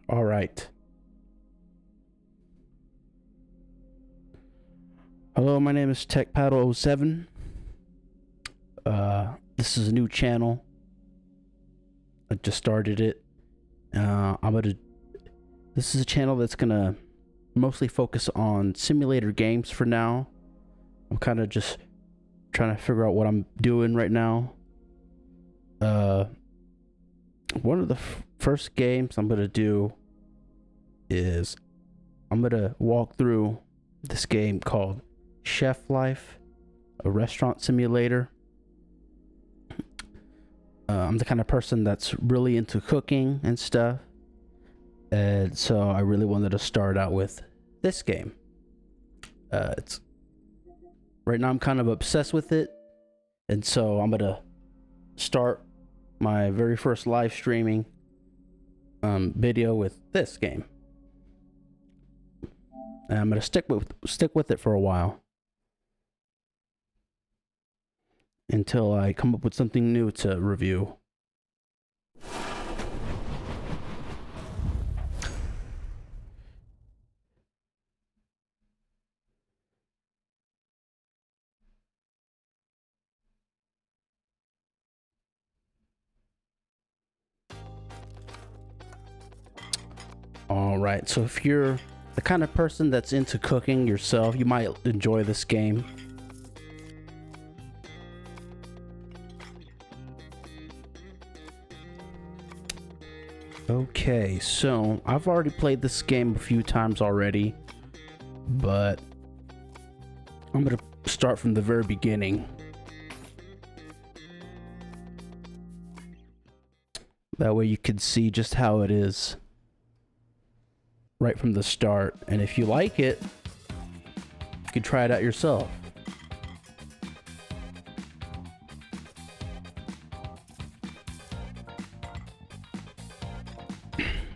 All right. Hello, my name is Tecpatl07. This is a new channel. I just started it. This is a channel that's gonna mostly focus on simulator games for now. I'm kind of just trying to figure out what I'm doing right now. One of the first games I'm gonna do is I'm gonna walk through this game called Chef Life, a restaurant simulator. I'm the kind of person that's really into cooking and stuff, and so I really wanted to start out with this game. It's right now I'm kind of obsessed with it, and so I'm gonna start my very first live streaming video with this game, and I'm gonna stick with it for a while until I come up with something new to review. Alright, so if you're the kind of person that's into cooking yourself, you might enjoy this game. Okay, so I've already played this game a few times already, but I'm gonna start from the very beginning. That way you can see just how it is right from the start, and if you like it, you can try it out yourself.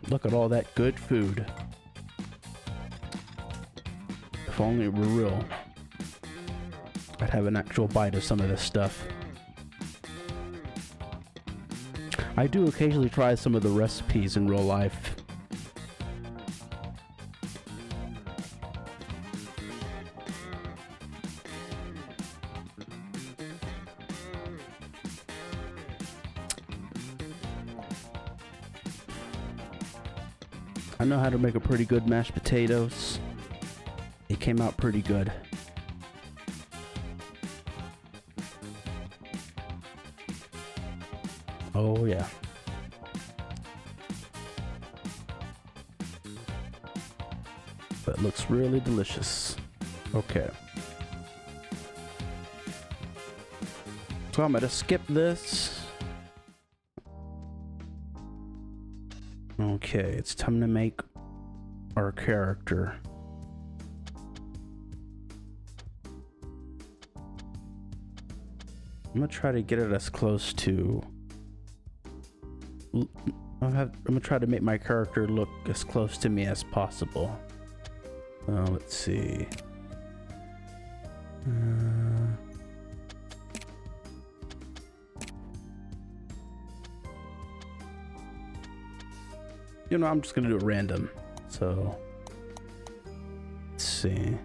Look at all that good food. If only it were real, I'd have an actual bite of some of this stuff. I do occasionally try some of the recipes in real life. I know how to make a pretty good mashed potatoes. It came out pretty good. Oh yeah. That looks really delicious. Okay. So I'm gonna skip this. Okay, it's time to make our character. I'm gonna try to get it as close to... I'm gonna try to make my character look as close to me as possible. Let's see. You know, I'm just gonna do it random. So, let's see.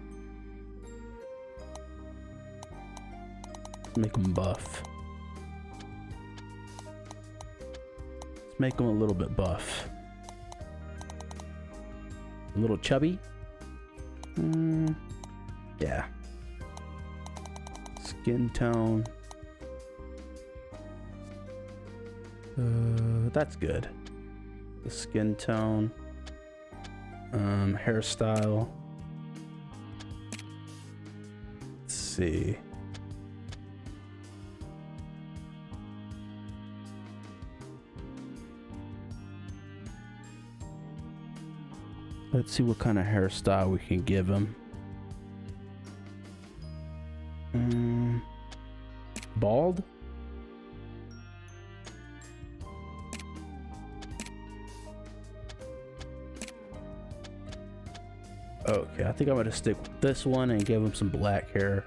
Let's make them buff. Let's make them a little bit buff. A little chubby. Yeah. Skin tone. That's good. The skin tone. Hairstyle. Let's see. Let's see what kind of hairstyle we can give him. Bald? Okay, I think I'm gonna stick with this one and give him some black hair.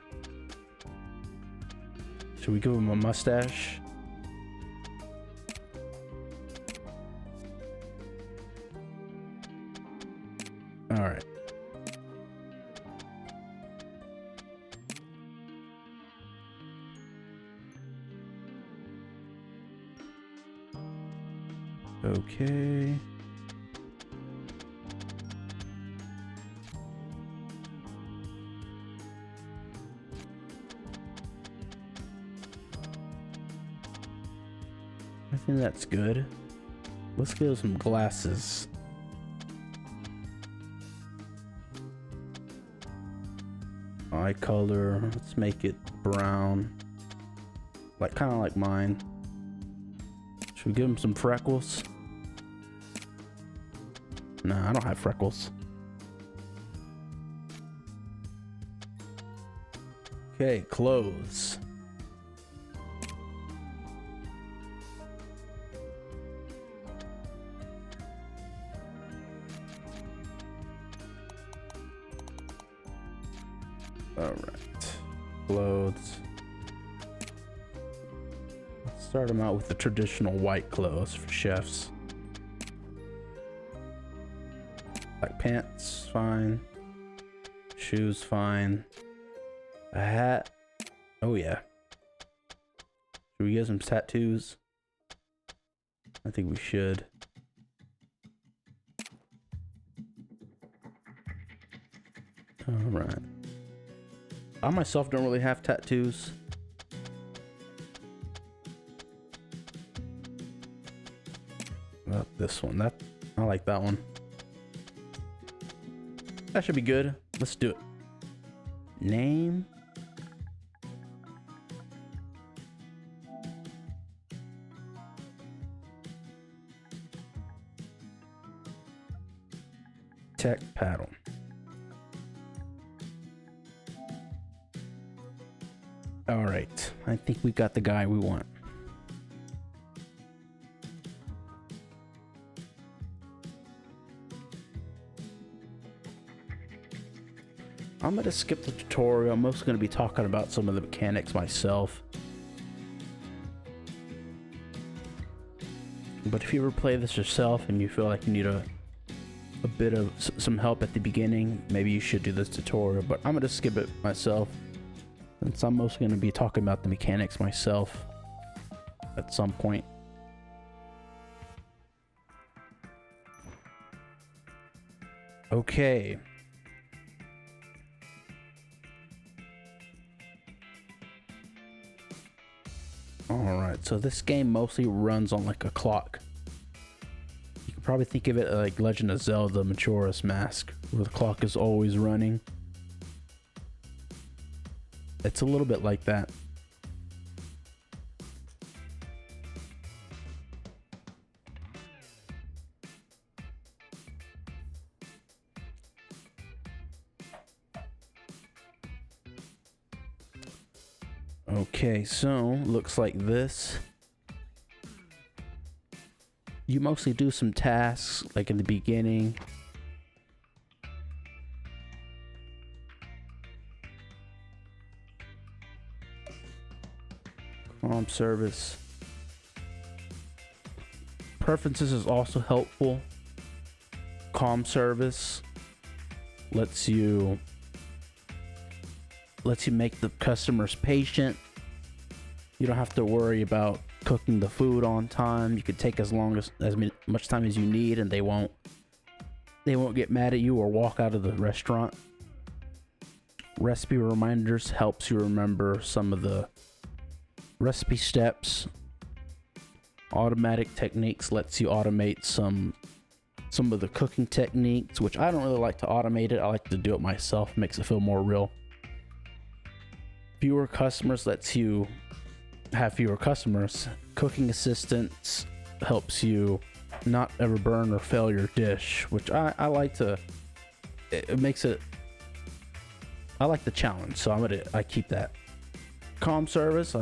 Should we give him a mustache? All right. Okay. I think that's good. Let's give some glasses. Eye color, let's make it brown. Like kind of like mine. Should we give him some freckles? Nah, I don't have freckles. Okay, clothes. All right, clothes. Let's start them out with the traditional white clothes for chefs. Black pants, fine. Shoes, fine. A hat. Oh yeah. Should we get some tattoos? I think we should. All right. I myself don't really have tattoos. Not this one. I like that one. That should be good. Let's do it. Name. Tecpatl. All right, I think we got the guy we want. I'm gonna skip the tutorial. I'm mostly gonna be talking about some of the mechanics myself. But if you ever play this yourself and you feel like you need a bit of some help at the beginning, maybe you should do this tutorial. But I'm gonna skip it myself, since I'm mostly going to be talking about the mechanics myself at some point. Okay. Alright, so this game mostly runs on like a clock. You can probably think of it like Legend of Zelda Majora's Mask, where the clock is always running. It's a little bit like that. Okay, so looks like this. You mostly do some tasks like in the beginning. Service. Preferences is also helpful. Calm service lets you make the customers patient. You don't have to worry about cooking the food on time. You can take as much time as you need, and they won't get mad at you or walk out of the restaurant. Recipe reminders helps you remember some of the recipe steps. Automatic techniques lets you automate some of the cooking techniques, which I don't really like to automate it. I like to do it myself. Makes it feel more real. Fewer customers lets you have fewer customers. Cooking assistance helps you not ever burn or fail your dish, which I like to. It makes it. I like the challenge, so I keep that. Calm service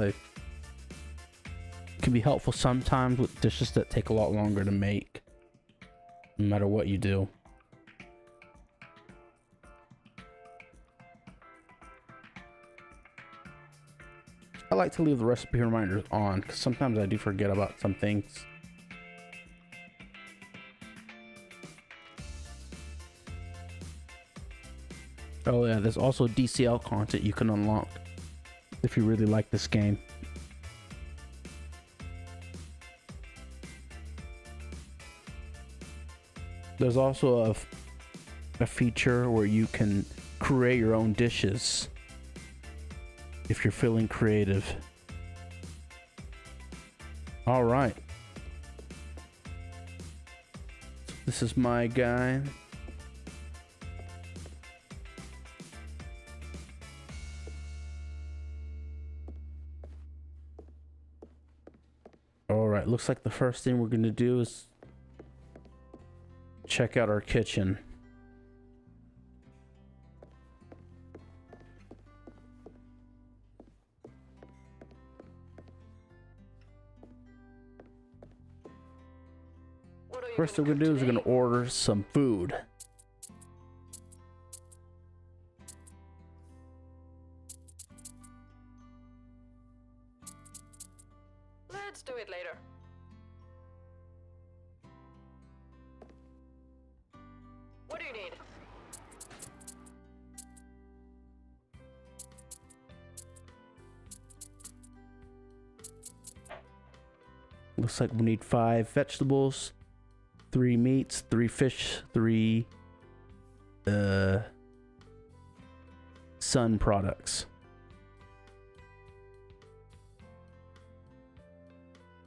can be helpful sometimes with dishes that take a lot longer to make, no matter what you do. I like to leave the recipe reminders on because sometimes I do forget about some things. Oh yeah, there's also DCL content you can unlock if you really like this game. There's also a feature where you can create your own dishes if you're feeling creative. All right. This is my guy. All right, looks like the first thing we're gonna do is check out our kitchen. First thing we're gonna do is we're gonna order some food. Let's do it later. What do you need? Looks like we need 5 vegetables, 3 meats, 3 fish, 3 sun products.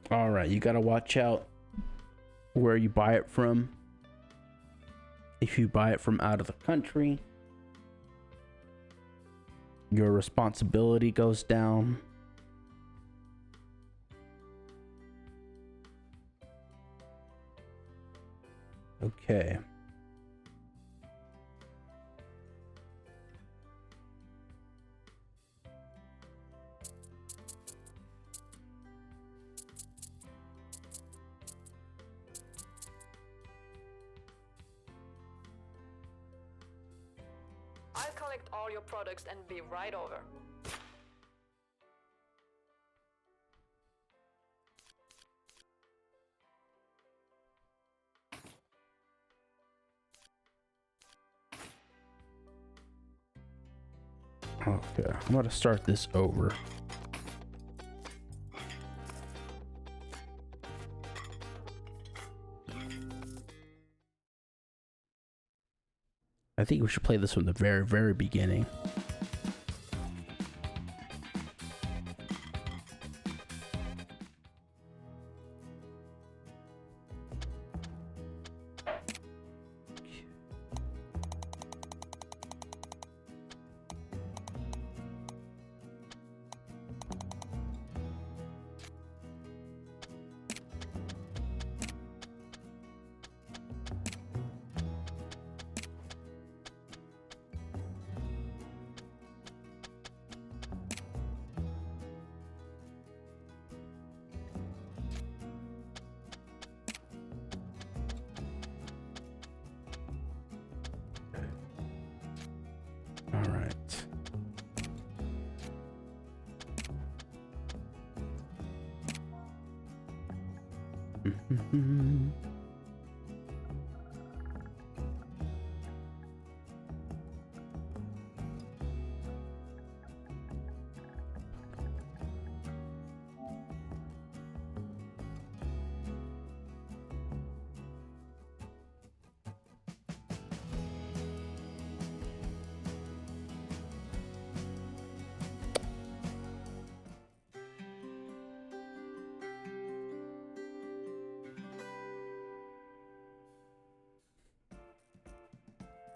All right, you gotta watch out where you buy it from. If you buy it from out of the country, your responsibility goes down. Okay. I'll collect all your products and be right over. Okay, I'm gonna start this over. I think we should play this from the very, very beginning. All right.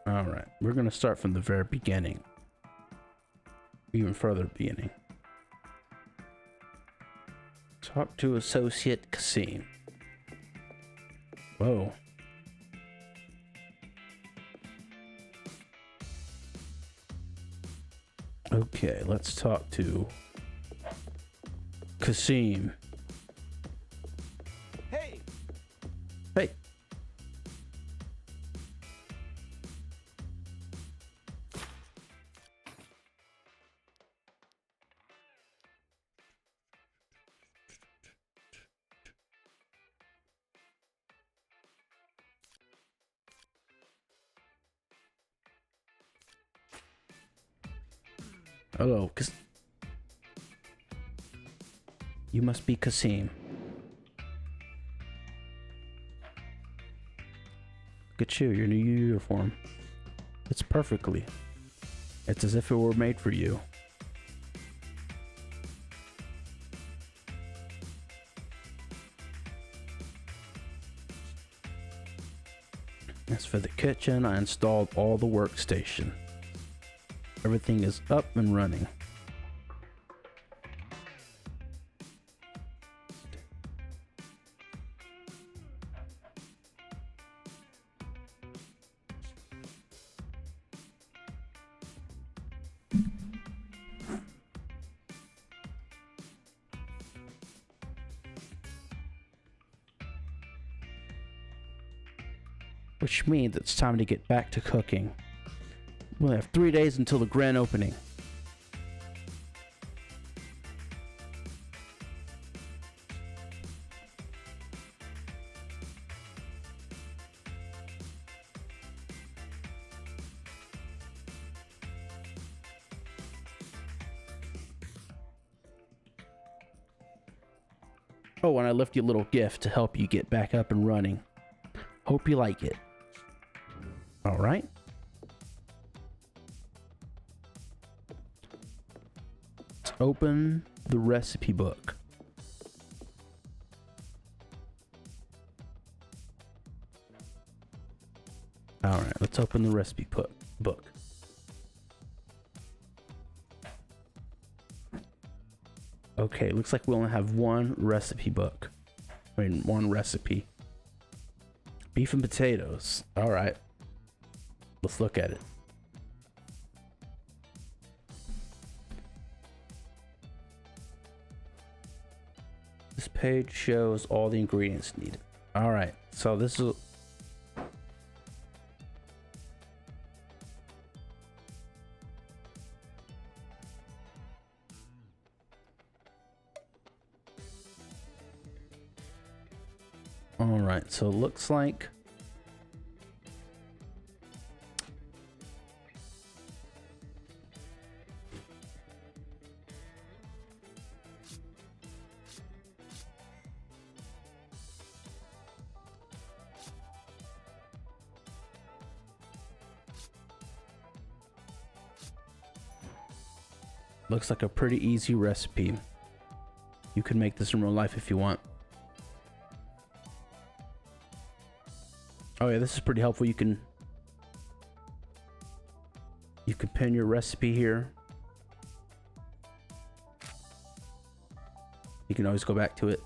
All right, we're gonna start from the very beginning, even further beginning. Talk to Associate Kasim. Whoa. Okay, let's talk to Kasim. Hey, Hey. Hello, you must be Kasim. Look at you, your new uniform. It's perfectly. It's as if it were made for you. As for the kitchen, I installed all the workstation. Everything is up and running. Which means it's time to get back to cooking. We'll have 3 days until the grand opening. Oh, and I left you a little gift to help you get back up and running. Hope you like it. All right. Let's open the recipe book. All right, let's open the recipe book. Okay, looks like we only have one recipe book. I mean, one recipe. Beef and potatoes. All right. Let's look at it. This page shows all the ingredients needed. All right. So this is... All right. So it looks like... Looks like a pretty easy recipe. You can make this in real life if you want. Oh yeah, this is pretty helpful. You can pin your recipe here. You can always go back to it.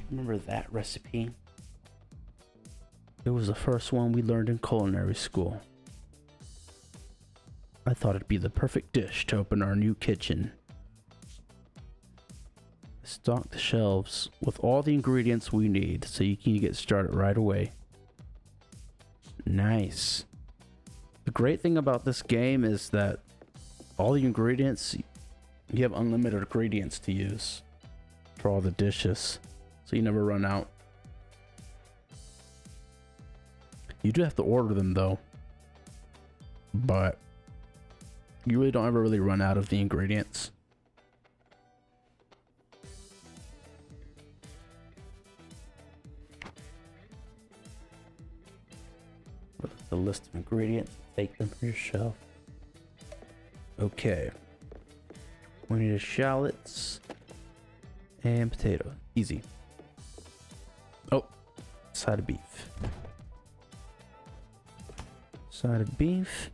Remember that recipe? It was the first one we learned in culinary school. I thought it'd be the perfect dish to open our new kitchen. Stock the shelves with all the ingredients we need so you can get started right away. Nice. The great thing about this game is that all the ingredients, you have unlimited ingredients to use for all the dishes. So you never run out. You do have to order them though. But you really don't ever really run out of the ingredients. Look at the list of ingredients. Take them from your shelf. Okay. We need shallots and potato. Easy. Oh, side of beef. Side of beef.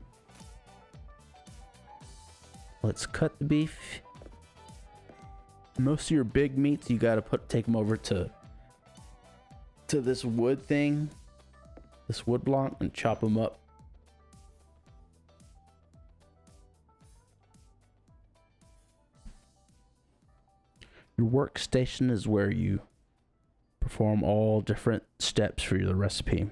Let's cut the beef. Most of your big meats, you gotta take them over to this wood thing, this wood block, and chop them up. Your workstation is where you perform all different steps for the recipe.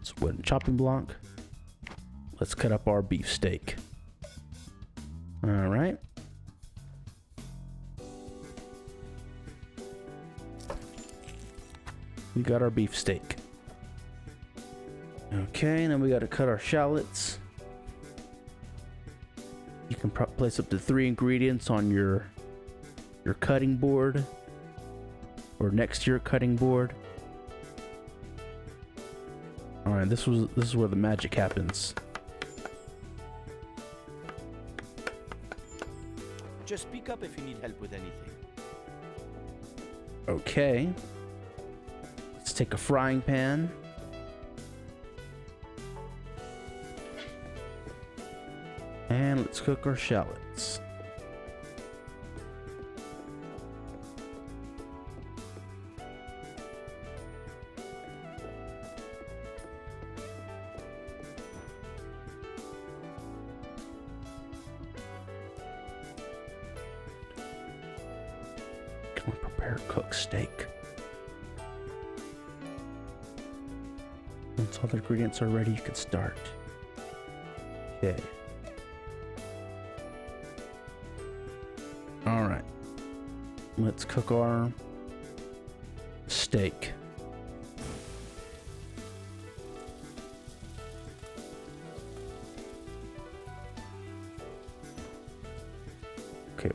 It's a wooden chopping block. Let's cut up our beef steak. All right. We got our beef steak. Okay, then we got to cut our shallots. You can place up to 3 ingredients on your cutting board or next to your cutting board. All right, this is where the magic happens. Just speak up if you need help with anything. Okay. Let's take a frying pan. And let's cook our shallots. Can we prepare cooked steak? Once all the ingredients are ready, you can start. Okay. All right. Let's cook our steak. Okay.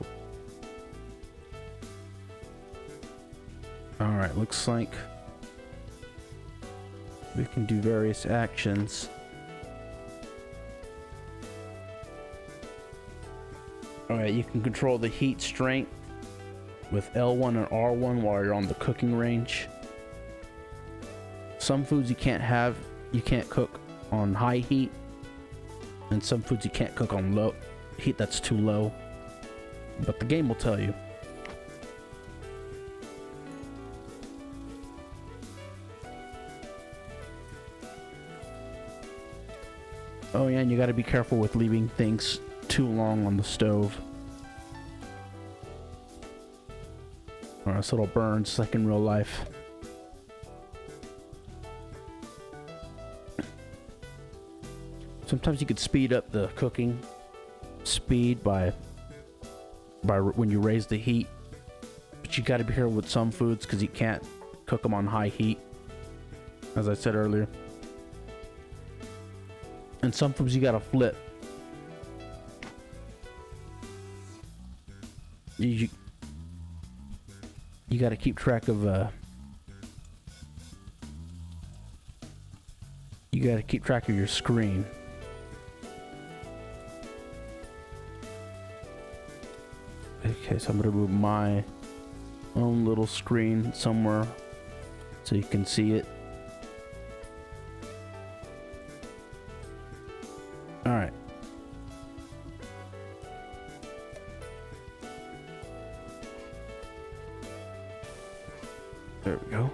All right, looks like we can do various actions. Alright, you can control the heat strength with L1 and R1 while you're on the cooking range. Some foods you can't cook on high heat, and some foods you can't cook on low heat that's too low. But the game will tell you. Oh yeah, and you gotta be careful with leaving things too long on the stove, or else it'll burn just like in real life. Sometimes you could speed up the cooking speed by when you raise the heat, but you got to be careful with some foods because you can't cook them on high heat, as I said earlier. And some foods you got to flip. You got to keep track of you got to keep track of your screen. Okay, so I'm gonna move my own little screen somewhere so you can see it. All right. There we go.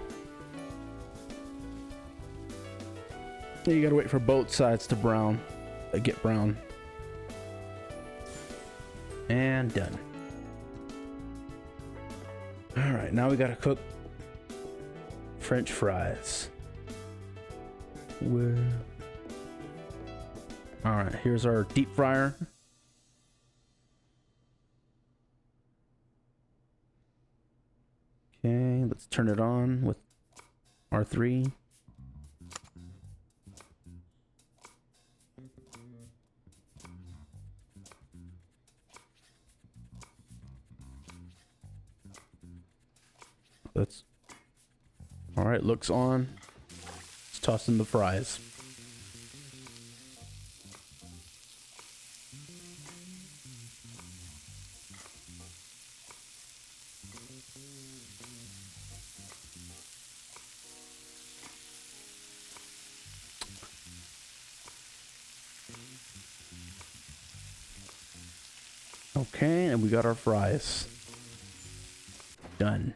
You gotta wait for both sides to brown, get brown. And done. All right, now we gotta cook French fries. Where? All right, here's our deep fryer. Okay, let's turn it on with R3. Let's. All right, looks on. Let's toss in the fries. Okay, and we got our fries. Done.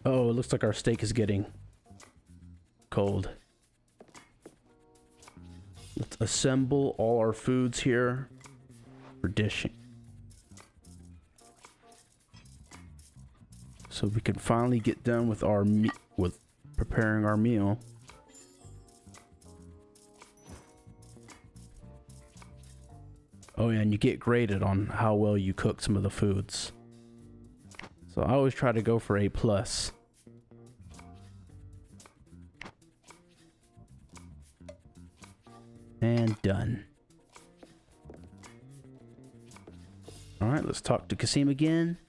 Oh, it looks like our steak is getting cold. Let's assemble all our foods here for dishing, so we can finally get done with our with preparing our meal. Oh yeah, and you get graded on how well you cook some of the foods. So I always try to go for A+. And done. Alright, let's talk to Kasim again.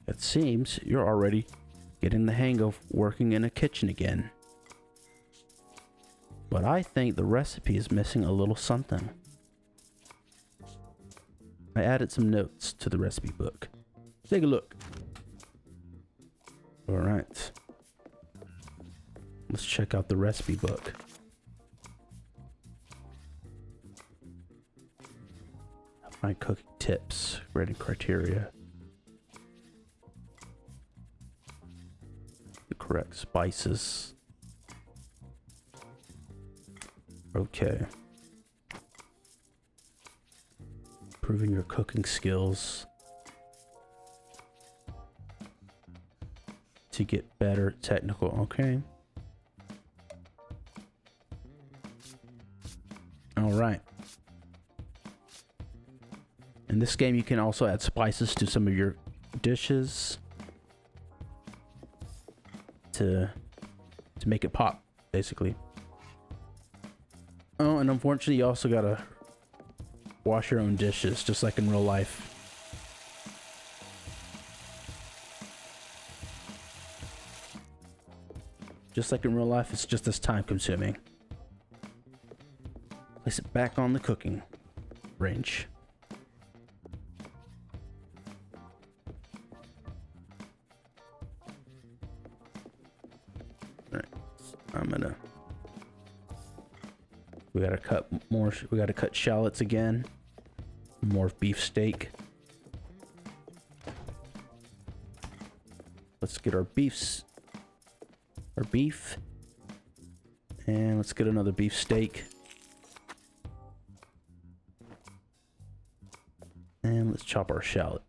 It seems you're already getting the hang of working in a kitchen again. But I think the recipe is missing a little something. I added some notes to the recipe book. Take a look. Alright. Let's check out the recipe book. My cooking tips, grading criteria. The correct spices. Okay. Improving your cooking skills to get better technical. Okay. All right. In this game, you can also add spices to some of your dishes to make it pop, basically. Oh, and unfortunately, you also gotta wash your own dishes, just like in real life. Just like in real life, it's just as time consuming. Place it back on the cooking range. Alright, I'm gonna... We gotta cut more, we gotta cut shallots again. More beef steak. Let's get our beef. And let's get another beef steak. And let's chop our shallot.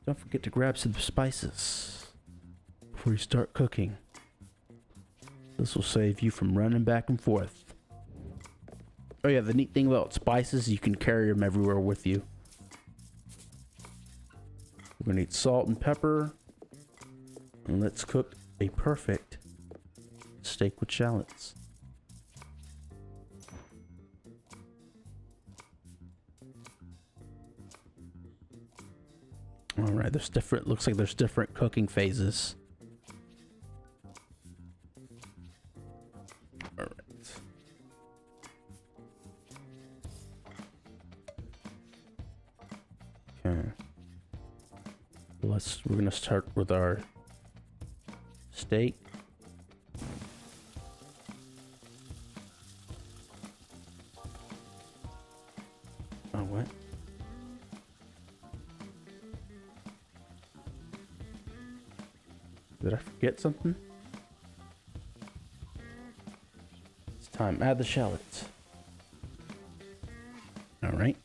Don't forget to grab some spices before you start cooking. This will save you from running back and forth. Oh yeah, the neat thing about spices, you can carry them everywhere with you. We're gonna need salt and pepper. And let's cook a perfect steak with shallots. All right, there's different, looks like there's different cooking phases. All right. Okay. We're gonna start with our steak. Oh, what? Did I forget something? It's time. Add the shallots. All right.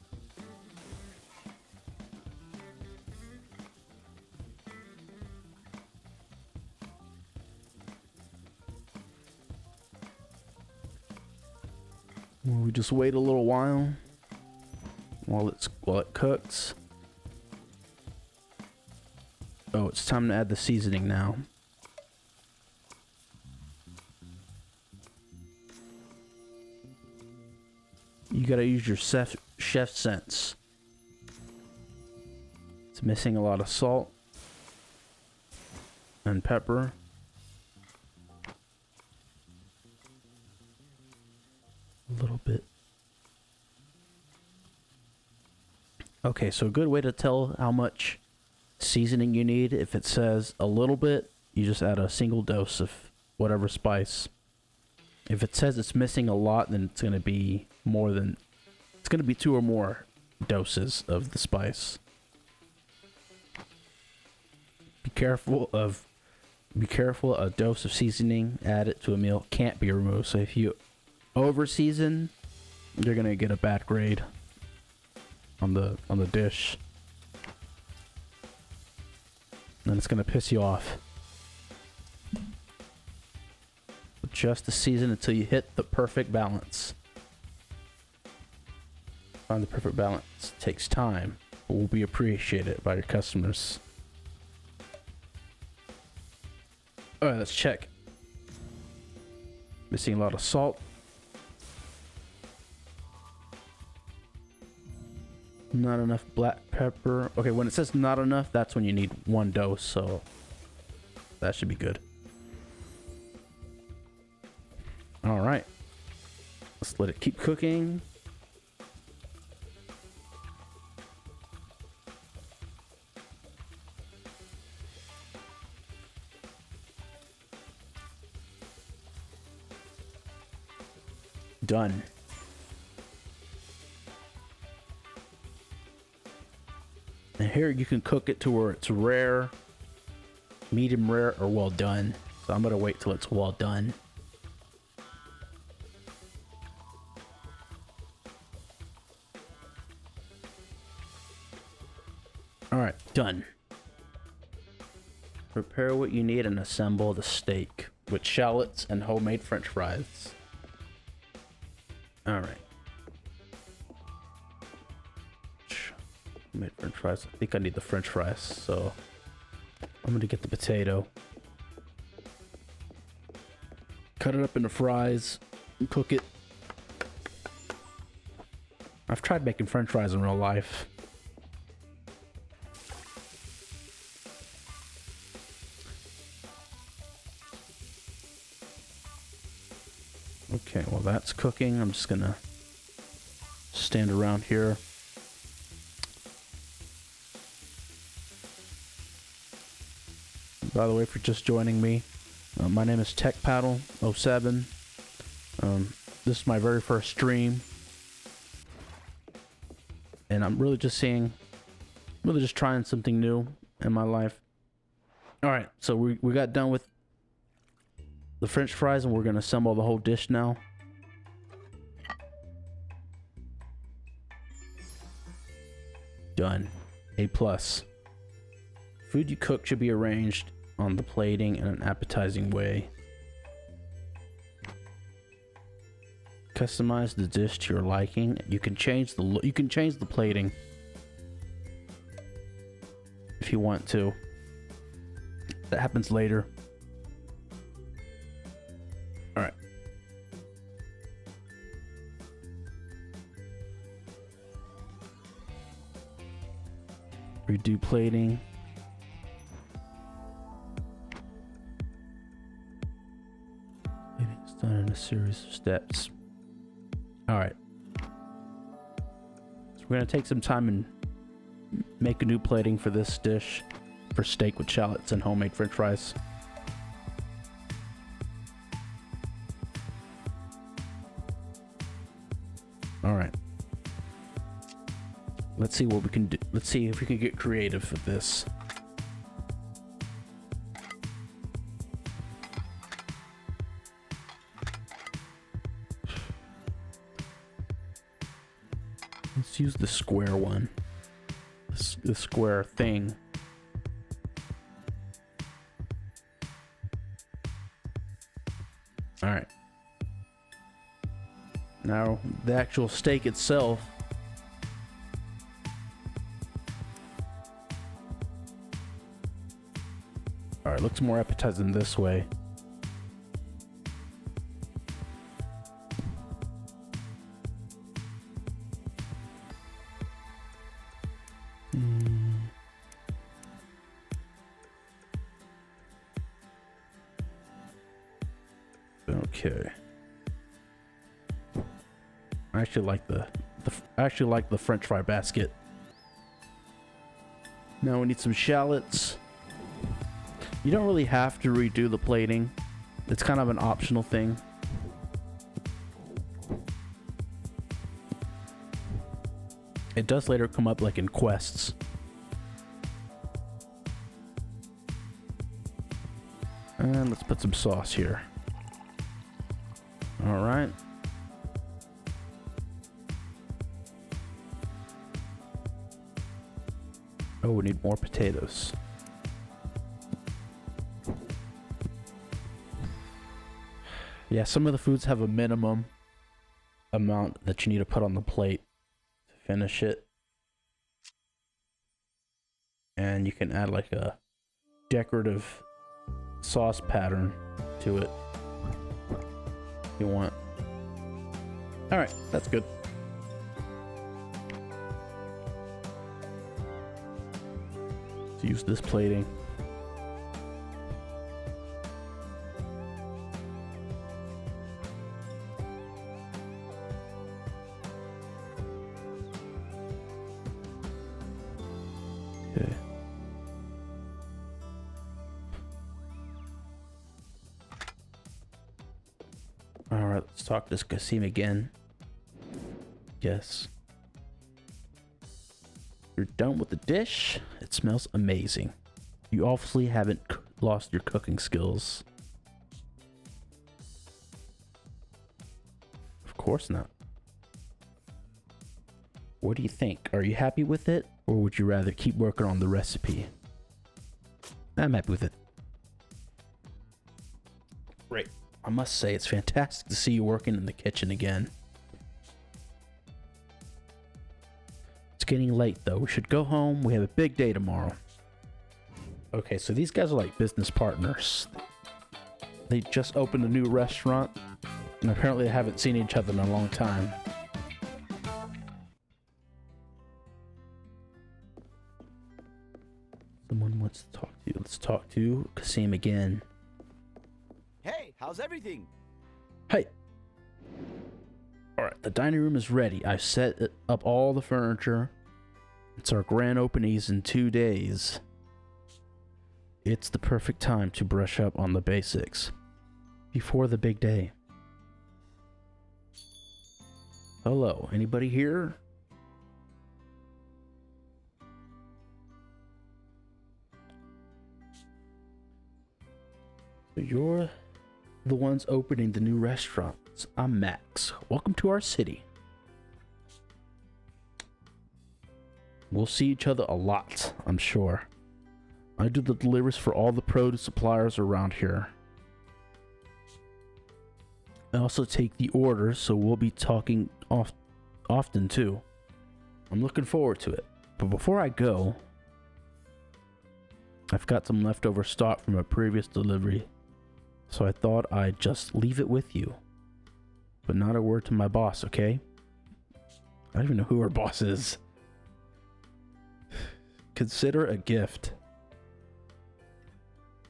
We just wait a little while while it cooks. Oh, it's time to add the seasoning now. You gotta use your chef sense. It's missing a lot of salt and pepper. A little bit. Okay, so a good way to tell how much seasoning you need, if it says a little bit, you just add a single dose of whatever spice. If it says it's missing a lot, then it's going to be more than, it's going to be 2 or more doses of the spice. Be careful, a dose of seasoning added to a meal can't be removed. So if you over season, you're going to get a bad grade on the dish. then it's gonna piss you off. Just the season until you hit the perfect balance. Find the perfect balance takes time, but will be appreciated by your customers. Alright, let's check. Missing a lot of salt. Not enough black pepper. Okay, when it says not enough, that's when you need 1 dose, so that should be good. Alright. Let's let it keep cooking. Done. And here you can cook it to where it's rare, medium rare, or well done. So I'm gonna wait till it's well done. Alright, done. Prepare what you need and assemble the steak with shallots and homemade french fries. Alright. Made french fries. I think I need the french fries, so I'm gonna get the potato. Cut it up into fries and cook it. I've tried making french fries in real life. Okay, well that's cooking. I'm just gonna stand around here. By the way, if you're just joining me, my name is Tecpatl07. This is my very first stream, and I'm really just trying something new in my life. All right, so we got done with the French fries, and we're gonna assemble the whole dish now. Done. A+. Food you cook should be arranged on the plating in an appetizing way. Customize the dish to your liking. You can change the plating if you want to. That happens later. All right. Redo plating. Plating is done in a series of steps. All right. So we're gonna take some time and make a new plating for this dish, for steak with shallots and homemade French fries. All right. Let's see what we can do. Let's see if we can get creative with this. Let's use the square one. The square thing. All right. Now, the actual steak itself. All right, looks more appetizing this way. Okay. I actually like the French fry basket. Now we need some shallots. You don't really have to redo the plating. It's kind of an optional thing. It does later come up like in quests. And let's put some sauce here. All right. Oh, we need more potatoes. Yeah, some of the foods have a minimum amount that you need to put on the plate to finish it. And you can add like a decorative sauce pattern to it if you want. Alright, that's good. To use this plating. Okay. Alright, let's talk to this Kasim again. Yes. You're done with the dish. It smells amazing. You obviously haven't lost your cooking skills. Of course not. What do you think? Are you happy with it? Or would you rather keep working on the recipe? I'm happy with it. Great. I must say it's fantastic to see you working in the kitchen again. It's getting late though. We should go home. We have a big day tomorrow. Okay, so these guys are like business partners. They just opened a new restaurant and apparently they haven't seen each other in a long time. Someone wants to talk to you. Let's talk to Kasim again. Hey, how's everything? Hey. Alright, the dining room is ready. I've set up all the furniture. It's our grand openings in 2 days. It's the perfect time to brush up on the basics before the big day. Hello, anybody here? So you're the ones opening the new restaurants. I'm Max. Welcome to our city. We'll see each other a lot, I'm sure. I do the deliveries for all the produce suppliers around here. I also take the orders, so we'll be talking often too. I'm looking forward to it. But before I go, I've got some leftover stock from a previous delivery, so I thought I'd just leave it with you. But not a word to my boss, okay? I don't even know who our boss is. Consider a gift.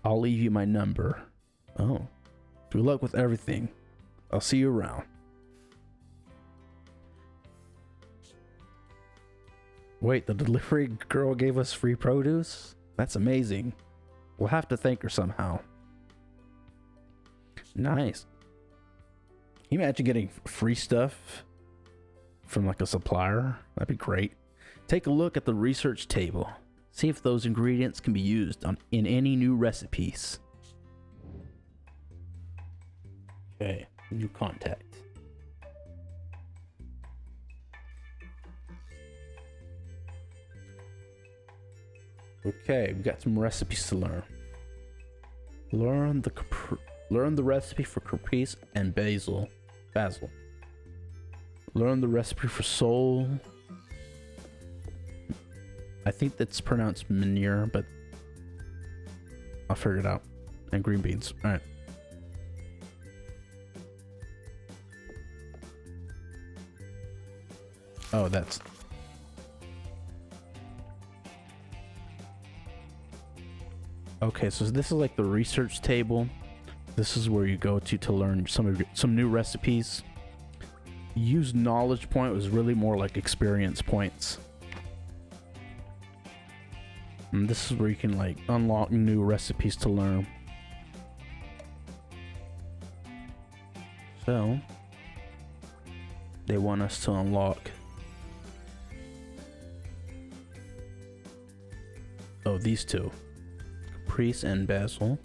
I'll leave you my number. Oh. Good luck with everything. I'll see you around. Wait, the delivery girl gave us free produce? That's amazing. We'll have to thank her somehow. Nice. Can you imagine getting free stuff from like a supplier? That'd be great. Take a look at the research table. See if those ingredients can be used in any new recipes. Okay, new contact. Okay, we got some recipes to learn. Learn the recipe for caprese and basil. Learn the recipe for sole. I think that's pronounced manure, but I'll figure it out. And green beans. All right. Oh, that's... Okay, so this is like the research table. This is where you go to learn some new recipes. Use knowledge point was really more like experience points. And this is where you can like unlock new recipes to learn. So they want us to unlock. Oh, these two. Caprese and basil.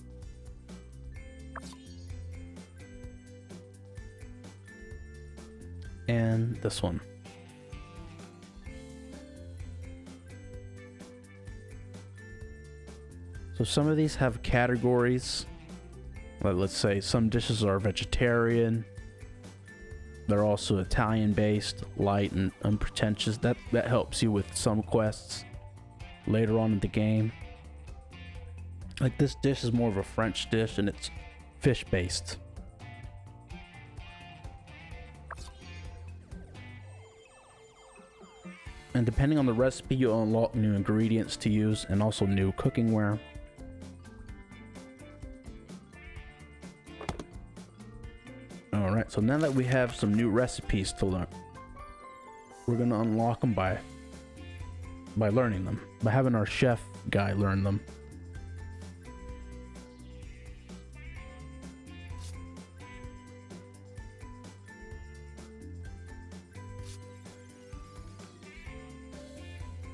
And this one. So some of these have categories Like, let's say some dishes are vegetarian. They're also Italian based, light and unpretentious. That helps you with some quests later on in the game. Like, this dish is more of a French dish and it's fish based. And depending on the recipe, you'll unlock new ingredients to use and also new cookingware. Alright, so now that we have some new recipes to learn, we're going to unlock them by learning them, by having our chef guy learn them.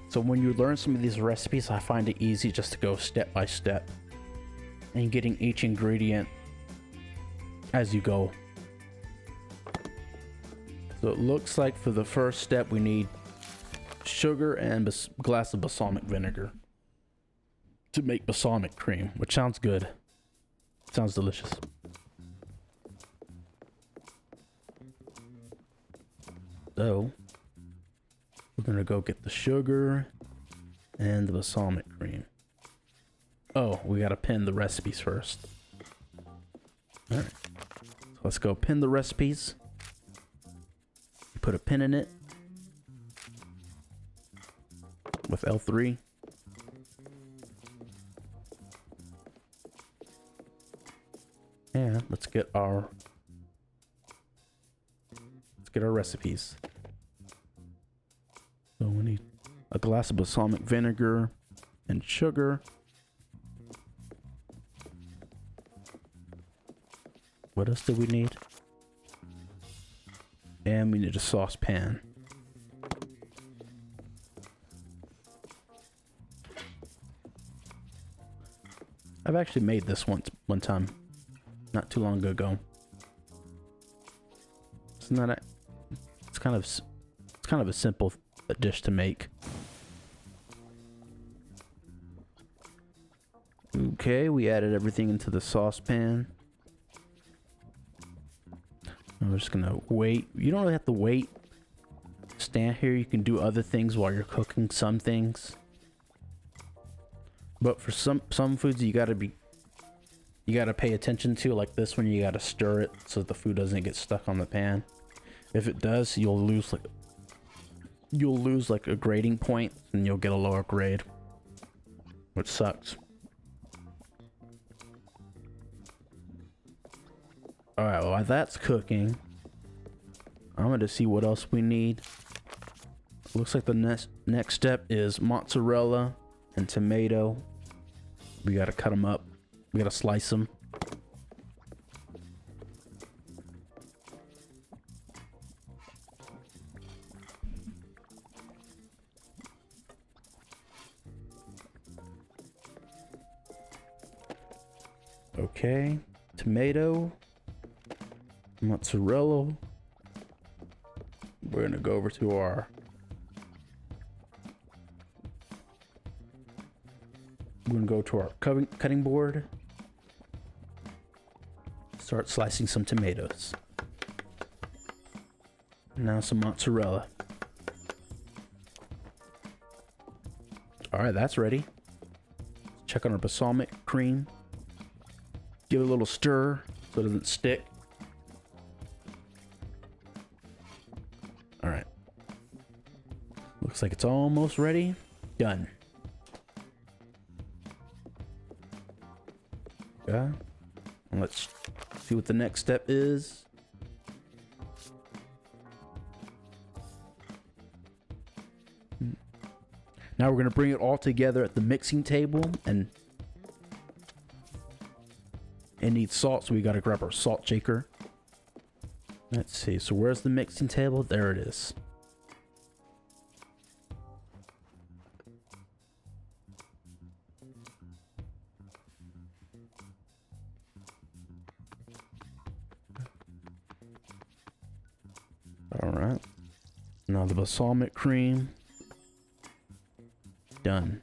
So when you learn some of these recipes, I find it easy just to go step by step and getting each ingredient as you go. So it looks like for the first step we need sugar and a glass of balsamic vinegar to make balsamic cream, which sounds good. Sounds delicious. So we're gonna go get the sugar and the balsamic cream. Oh, we gotta pin the recipes first. Alright, so let's go pin the recipes. Put a pin in it with L3. And let's get our recipes. So we need a glass of balsamic vinegar and sugar. What else do we need? And we need a saucepan. I've actually made this one time, not too long ago. It's kind of a simple dish to make. Okay, we added everything into the saucepan. We're just gonna wait. You don't really have to wait. Stand here. You can do other things while you're cooking some things. But for some foods you gotta pay attention to, like this one. You gotta stir it so that the food doesn't get stuck on the pan. If it does, you'll lose like a grading point and you'll get a lower grade, which sucks. Alright, well, while that's cooking, I'm going to see what else we need. Looks like the next step is mozzarella and tomato. We got to cut them up. We got to slice them. Okay, tomato. Mozzarella. We're gonna go over to our cutting board. Start slicing some tomatoes. Now some mozzarella. Alright, that's ready. Check on our balsamic cream. Give it a little stir so it doesn't stick. Alright. Looks like it's almost ready. Done. Yeah. And let's see what the next step is. Now we're going to bring it all together at the mixing table, and it needs salt, so we got to grab our salt shaker. Let's see, so where's the mixing table? There it is. Alright. Now the balsamic cream. Done.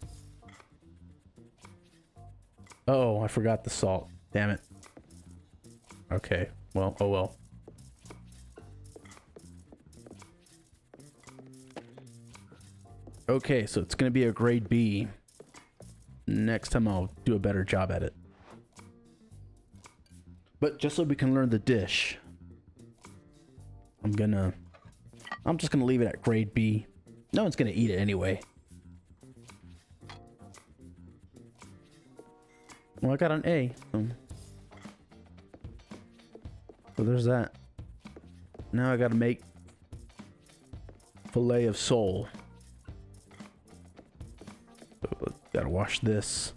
Oh, I forgot the salt. Damn it. Okay, well, oh well. Okay, so it's gonna be a grade B. Next time I'll do a better job at it. But just so we can learn the dish, I'm just gonna leave it at grade B. No one's gonna eat it anyway. Well, I got an A. So there's that. Now I gotta make fillet of sole. Gotta wash this.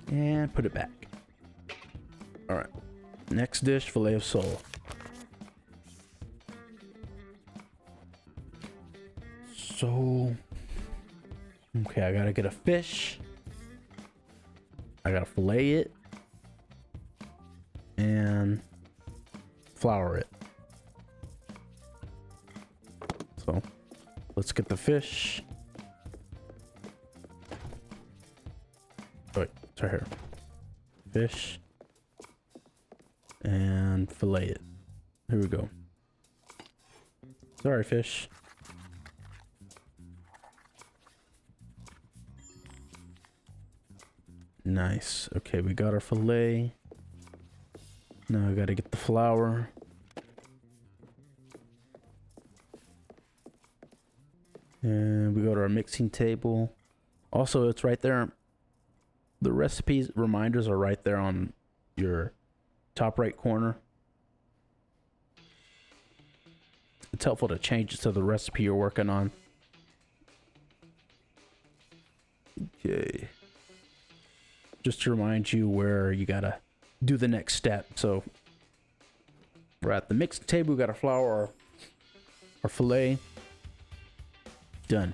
And put it back. Alright. Next dish, fillet of sole. So... okay, I gotta get a fish. I gotta fillet it. And... flour it. So, let's get the fish. Wait, it's right here. Fish. And fillet it. Here we go. Sorry, fish. Nice. Okay, we got our fillet. Now I gotta get the flour. And we go to our mixing table. Also, it's right there. The recipes reminders are right there on your top right corner. It's helpful to change it to the recipe you're working on. Okay. Just to remind you where you gotta do the next step. So we're at the mixing table. We gotta flour our fillet. Done.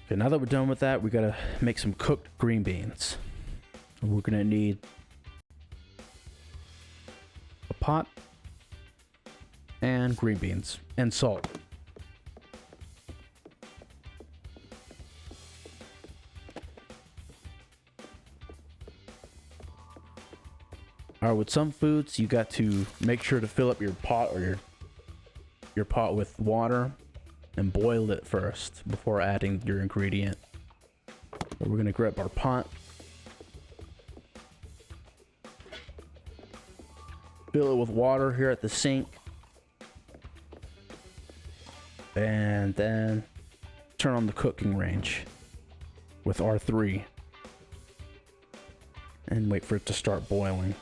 Okay, now that we're done with that, we gotta make some cooked green beans. We're gonna need a pot and green beans and salt. Alright, with some foods, you got to make sure to fill up your pot or your pot with water and boil it first before adding your ingredient. So we're gonna grab our pot, fill it with water here at the sink, and then turn on the cooking range with R3 and wait for it to start boiling.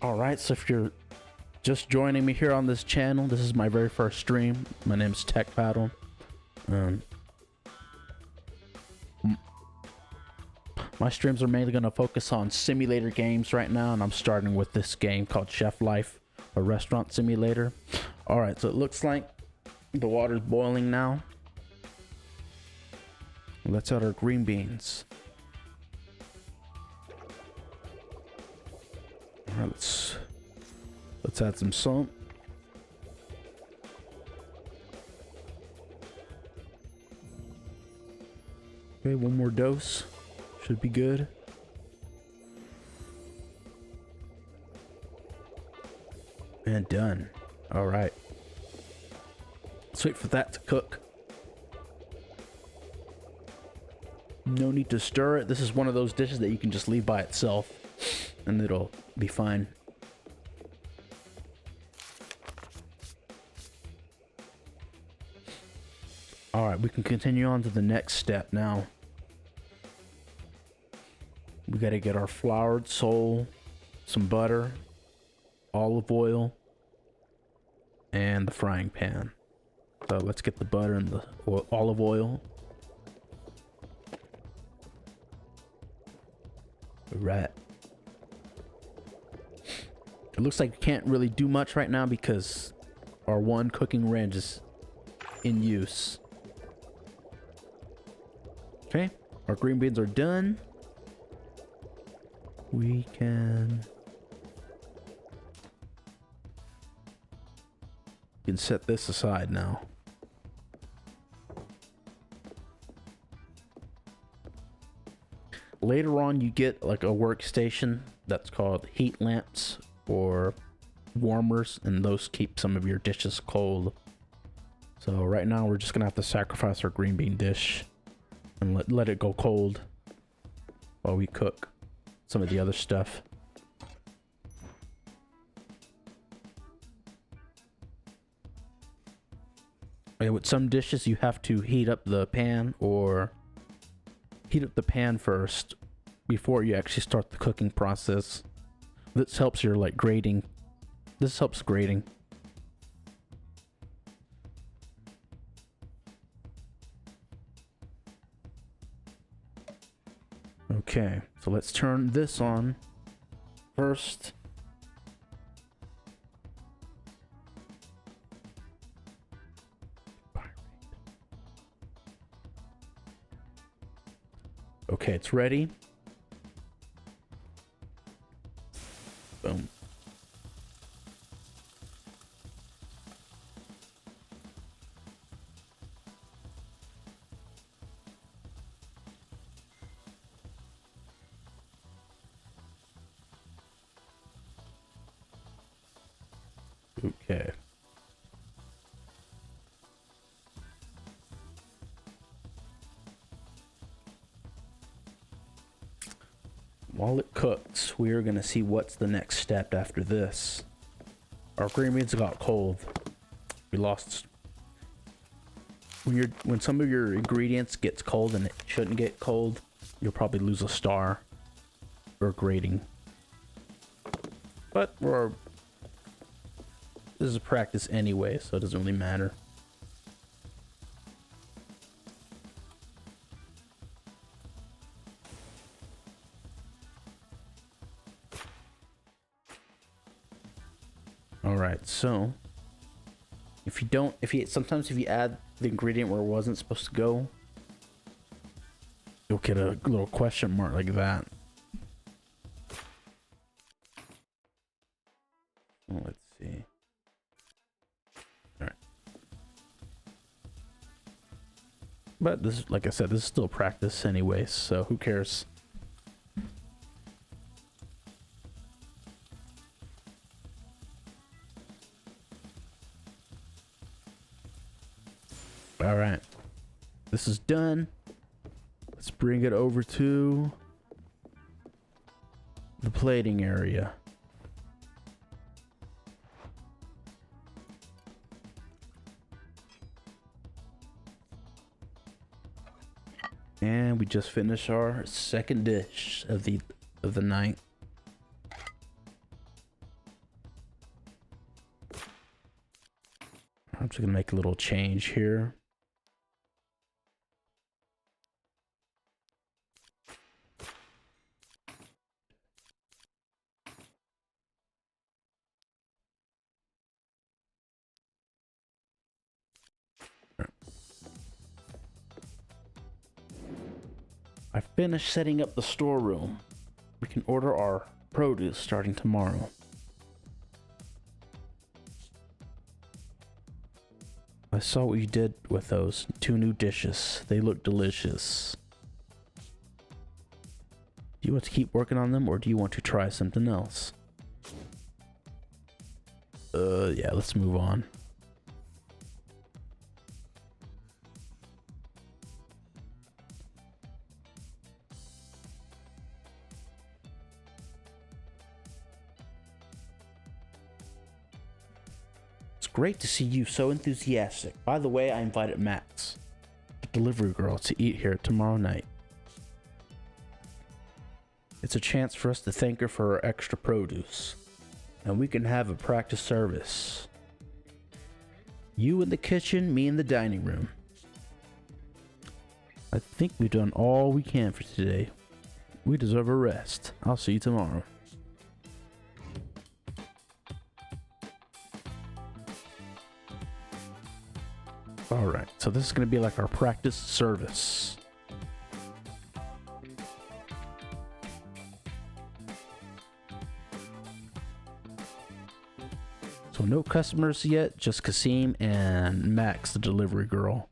Alright, so if you're just joining me here on this channel, this is my very first stream. My name's Tecpatl. My streams are mainly going to focus on simulator games right now, and I'm starting with this game called Chef Life, a restaurant simulator. Alright, so it looks like the water's boiling now. Let's add our green beans. Alright, let's add some salt. Okay, one more dose. Should be good. And done. Alright. Let's wait for that to cook. No need to stir it. This is one of those dishes that you can just leave by itself and it'll be fine. Alright, we can continue on to the next step now. We gotta get our floured sole, some butter, olive oil, and the frying pan. So let's get the butter and the olive oil. Right. It looks like we can't really do much right now because our one cooking range is in use. Okay, our green beans are done. we can set this aside now. Later on, you get like a workstation that's called heat lamps or warmers, and those keep some of your dishes cold. So right now, we're just gonna have to sacrifice our green bean dish and let it go cold while we cook some of the other stuff. Yeah, with some dishes, you have to heat up the pan first before you actually start the cooking process. This helps your like grating. This helps grating. Okay, so let's turn this on first. Okay, it's ready. Boom. Okay. While it cooks, we are going to see what's the next step after this. Our green beans got cold. We lost. When some of your ingredients gets cold and it shouldn't get cold, you'll probably lose a star or grating. But this is a practice anyway, so it doesn't really matter. Alright, so sometimes if you add the ingredient where it wasn't supposed to go, you'll get a little question mark like that. Well, let's see. Alright. But this, like I said, this is still practice anyway, so who cares? All right, this is done. Let's bring it over to the plating area. And we just finished our second dish of the night. I'm just gonna make a little change here. I finished setting up the storeroom. We can order our produce starting tomorrow. I saw what you did with those 2 new dishes. They look delicious. Do you want to keep working on them, or do you want to try something else? Yeah, let's move on. Great to see you so enthusiastic. By the way, I invited Max, the delivery girl, to eat here tomorrow night. It's a chance for us to thank her for her extra produce, and we can have a practice service. You in the kitchen, me in the dining room. I think we've done all we can for today. We deserve a rest. I'll see you tomorrow. Alright, so this is going to be like our practice service. So no customers yet, just Kasim and Max, the delivery girl.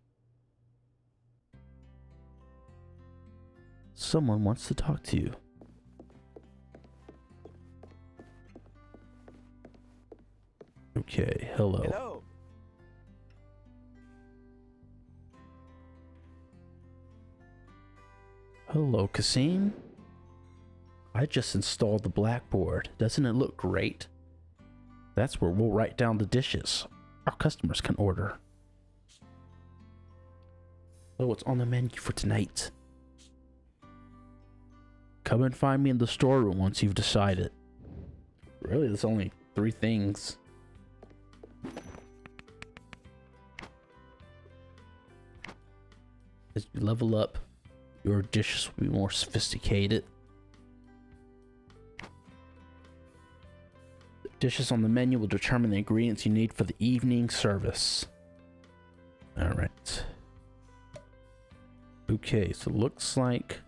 Someone wants to talk to you. Okay, hello. Hello. Hello, Kasim. I just installed the blackboard. Doesn't it look great? That's where we'll write down the dishes our customers can order. So what's on the menu for tonight? Come and find me in the storeroom once you've decided. Really, there's only 3 things. As you level up, your dishes will be more sophisticated. The dishes on the menu will determine the ingredients you need for the evening service. Alright. Okay, so it looks like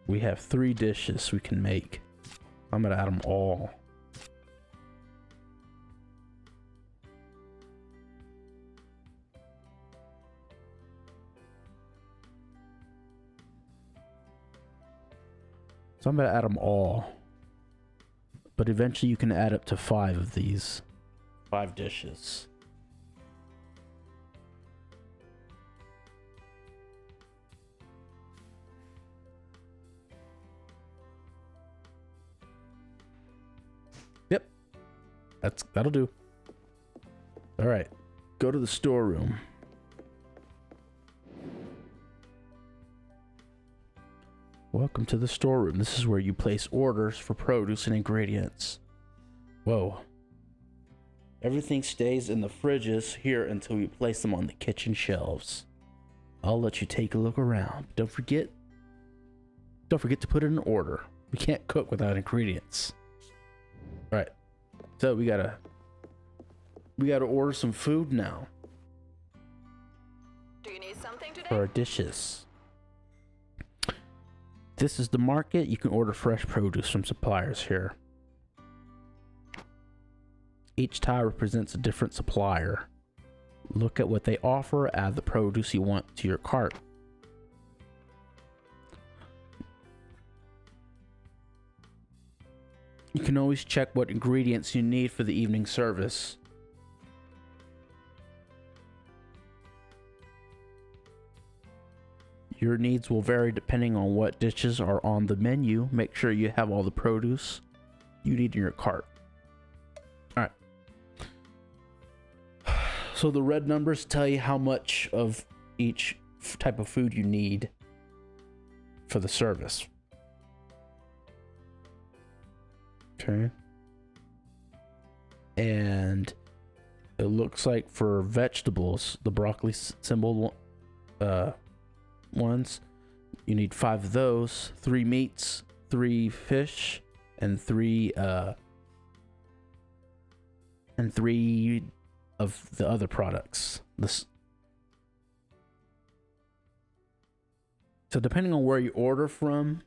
we have 3 dishes we can make. I'm gonna add them all. So I'm gonna add them all. But eventually you can add up to 5 of these. 5 dishes. Yep. That'll do. Alright. Go to the storeroom. Welcome to the storeroom. This is where you place orders for produce and ingredients. Whoa. Everything stays in the fridges here until we place them on the kitchen shelves. I'll let you take a look around. Don't forget to put in an order. We can't cook without ingredients. Alright. So we gotta order some food now. Do you need something today? For our dishes. This is the market. You can order fresh produce from suppliers here. Each tile represents a different supplier. Look at what they offer, add the produce you want to your cart. You can always check what ingredients you need for the evening service. Your needs will vary depending on what dishes are on the menu. Make sure you have all the produce you need in your cart. Alright. So the red numbers tell you how much of each type of food you need for the service. Okay. And it looks like for vegetables, the broccoli symbol ones, you need 5 of those, 3 meats, 3 fish, and 3 of the other products. So depending on where you order from,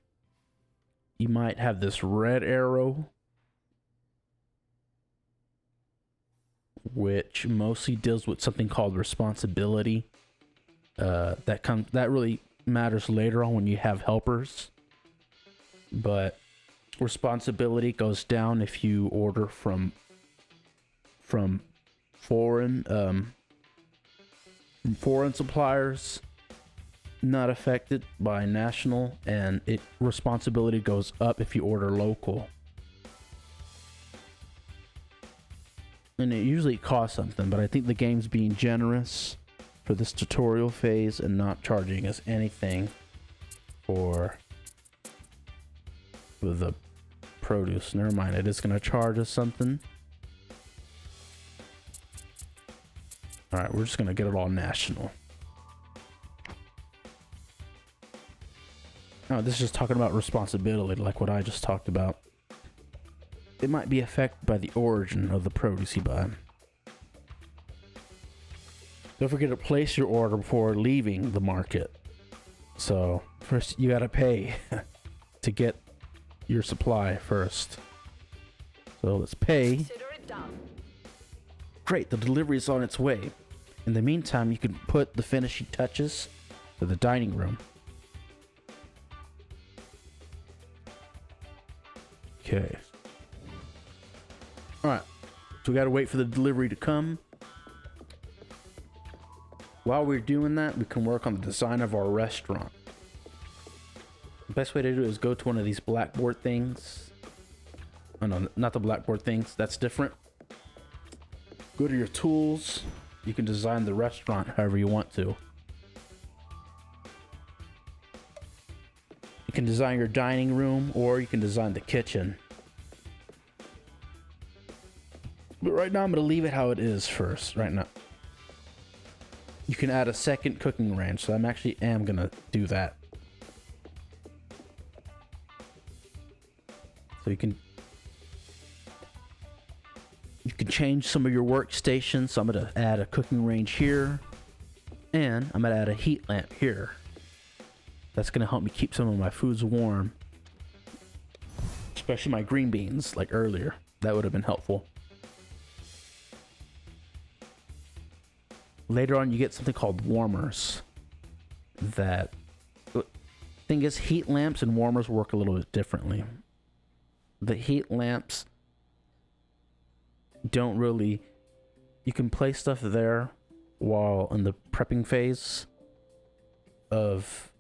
you might have this red arrow, which mostly deals with something called responsibility. That really matters later on when you have helpers, but responsibility goes down if you order from foreign suppliers not affected by national, and responsibility goes up if you order local. And it usually costs something, but I think the game's being generous for this tutorial phase and not charging us anything for the produce. Never mind, it is going to charge us something. Alright, we're just going to get it all national. Oh, this is just talking about responsibility, like what I just talked about. It might be affected by the origin of the produce you buy. Don't forget to place your order before leaving the market. So first you gotta pay to get your supply first. So let's pay. Consider it done. Great, the delivery is on its way. In the meantime, you can put the finishing touches to the dining room. Okay. Alright, so we gotta wait for the delivery to come. While we're doing that, we can work on the design of our restaurant. The best way to do it is go to one of these blackboard things. Oh no, not the blackboard things, that's different. Go to your tools. You can design the restaurant however you want to. You can design your dining room or you can design the kitchen. But right now I'm going to leave it how it is first, right now. You can add a second cooking range, so I'm actually going to do that. So you can change some of your workstations. So I'm going to add a cooking range here. And I'm going to add a heat lamp here. That's going to help me keep some of my foods warm. Especially my green beans, like earlier. That would have been helpful. Later on, you get something called warmers. That... Thing is, heat lamps and warmers work a little bit differently. The heat lamps don't really... You can place stuff there while in the prepping phase of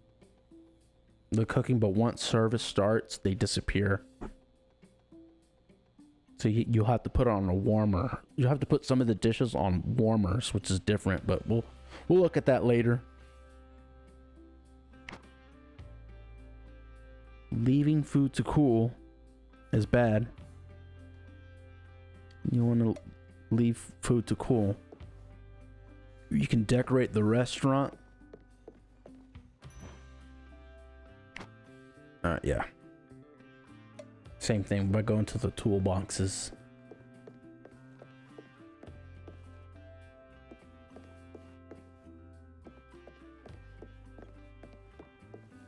the cooking, but once service starts, they disappear. So you'll have to put it on a warmer. You have to put some of the dishes on warmers, which is different, but we'll look at that later. Leaving food to cool is bad. You want to leave food to cool. You can decorate the restaurant. Yeah. Same thing by going to the toolboxes.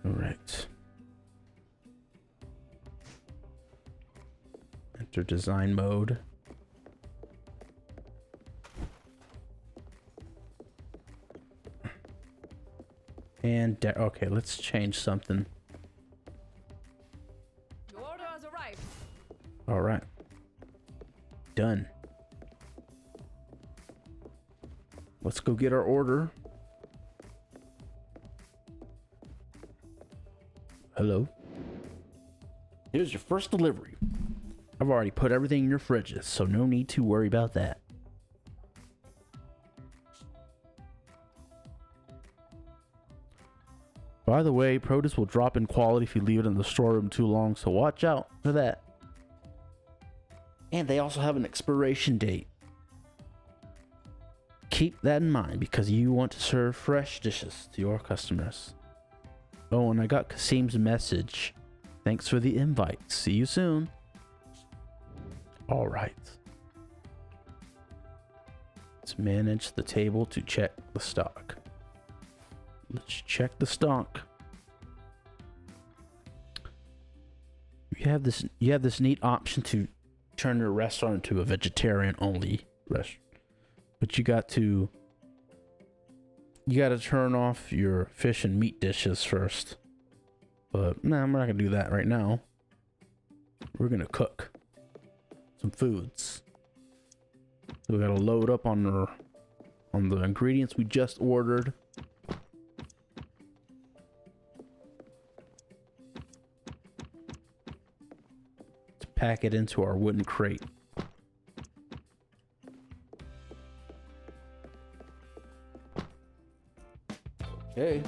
All right. Enter design mode. And okay, let's change something. Your order has arrived. All right. Done. Let's go get our order. Hello. Here's your first delivery. I've already put everything in your fridges, so no need to worry about that. By the way, produce will drop in quality if you leave it in the storeroom too long, so watch out for that. And they also have an expiration date. Keep that in mind because you want to serve fresh dishes to your customers. Oh, and I got Kasim's message. Thanks for the invite. See you soon. All right. Let's manage the table to check the stock. Let's check the stock. You have this neat option to turn your restaurant into a vegetarian only restaurant. But you got to turn off your fish and meat dishes first. But no, I'm not gonna do that right now. We're gonna cook some foods. So we gotta load up on the ingredients we just ordered. Let's pack it into our wooden crate. Okay.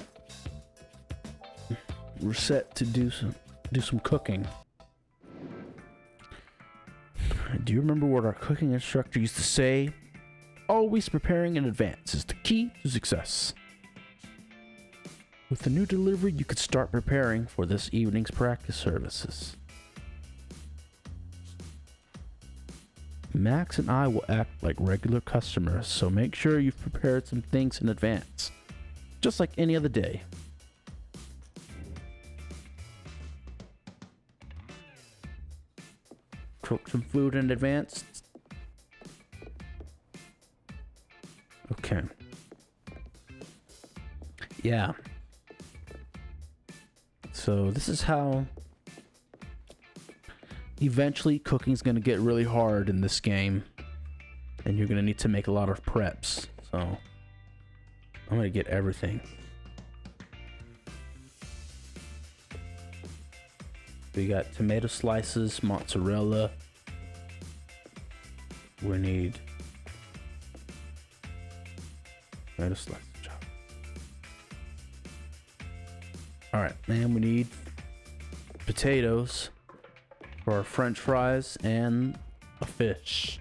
We're set to do some cooking. Do you remember what our cooking instructor used to say? Always preparing in advance is the key to success. With the new delivery, you could start preparing for this evening's practice services. Max and I will act like regular customers, so make sure you've prepared some things in advance, just like any other day. cook some food in advance. Okay. Yeah. So this is how eventually cooking's gonna get really hard in this game. And you're gonna need to make a lot of preps. So I'm gonna get everything. We got tomato slices, mozzarella. We need tomato slices. All right, and we need potatoes for our French fries and a fish.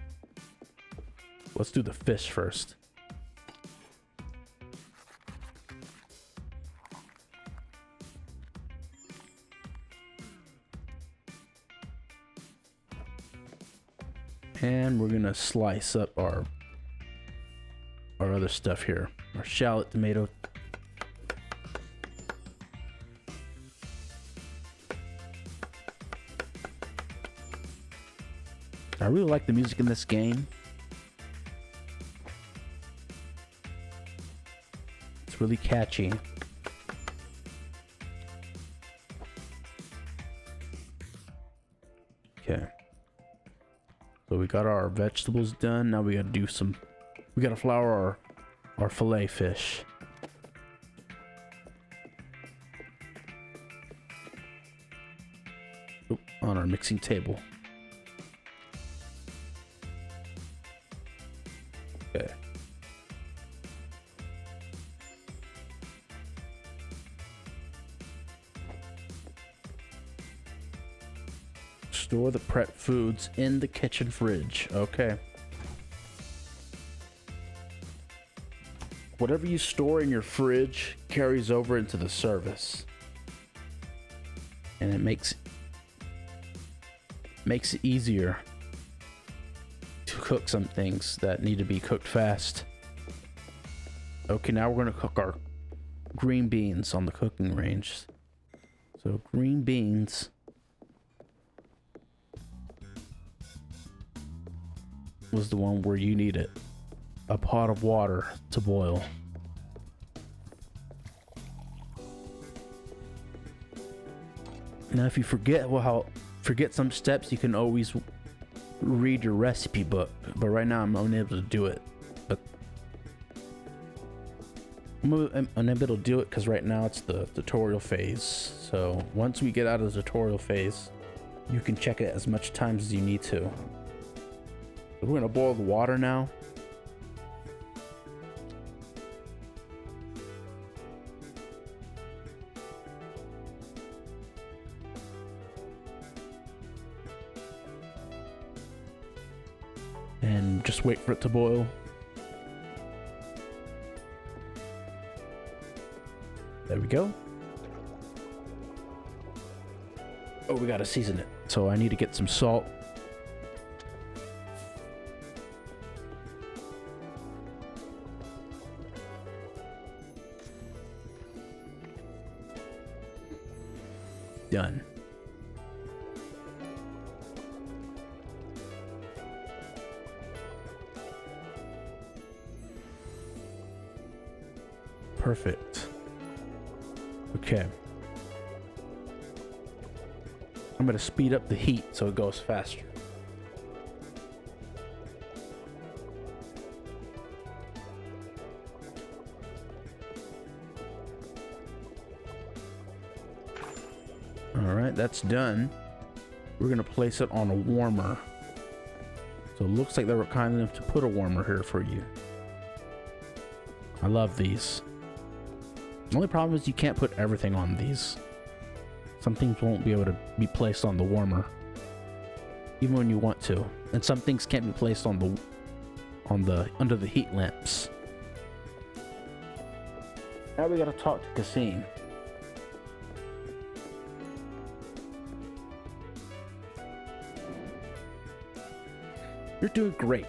Let's do the fish first. And we're gonna slice up our other stuff here. Our shallot, tomato. I really like the music in this game. It's really catchy. Okay. So we got our vegetables done. Now we gotta do some, we gotta flour our fillet fish. Oop, on our mixing table. Okay. Store the prep foods in the kitchen fridge. Okay. Whatever you store in your fridge carries over into the service. And it makes it easier to cook some things that need to be cooked fast. Okay, now we're going to cook our green beans on the cooking range. So green beans. Was the one where you need it. A pot of water to boil. Now if you forget some steps, you can always read your recipe book, but right now I'm unable to do it. But I'm unable to do it because right now it's the tutorial phase. So once we get out of the tutorial phase, you can check it as much times as you need to. So we're gonna boil the water now. And just wait for it to boil. There we go. Oh, we gotta season it. So I need to get some salt. Done. Perfect. Okay. I'm going to speed up the heat so it goes faster. Alright, that's done. We're going to place it on a warmer. So it looks like they were kind enough to put a warmer here for you. I love these. The only problem is you can't put everything on these. Some things won't be able to be placed on the warmer, even when you want to. And some things can't be placed on the under the heat lamps. Now we gotta talk to Cassim. You're doing great.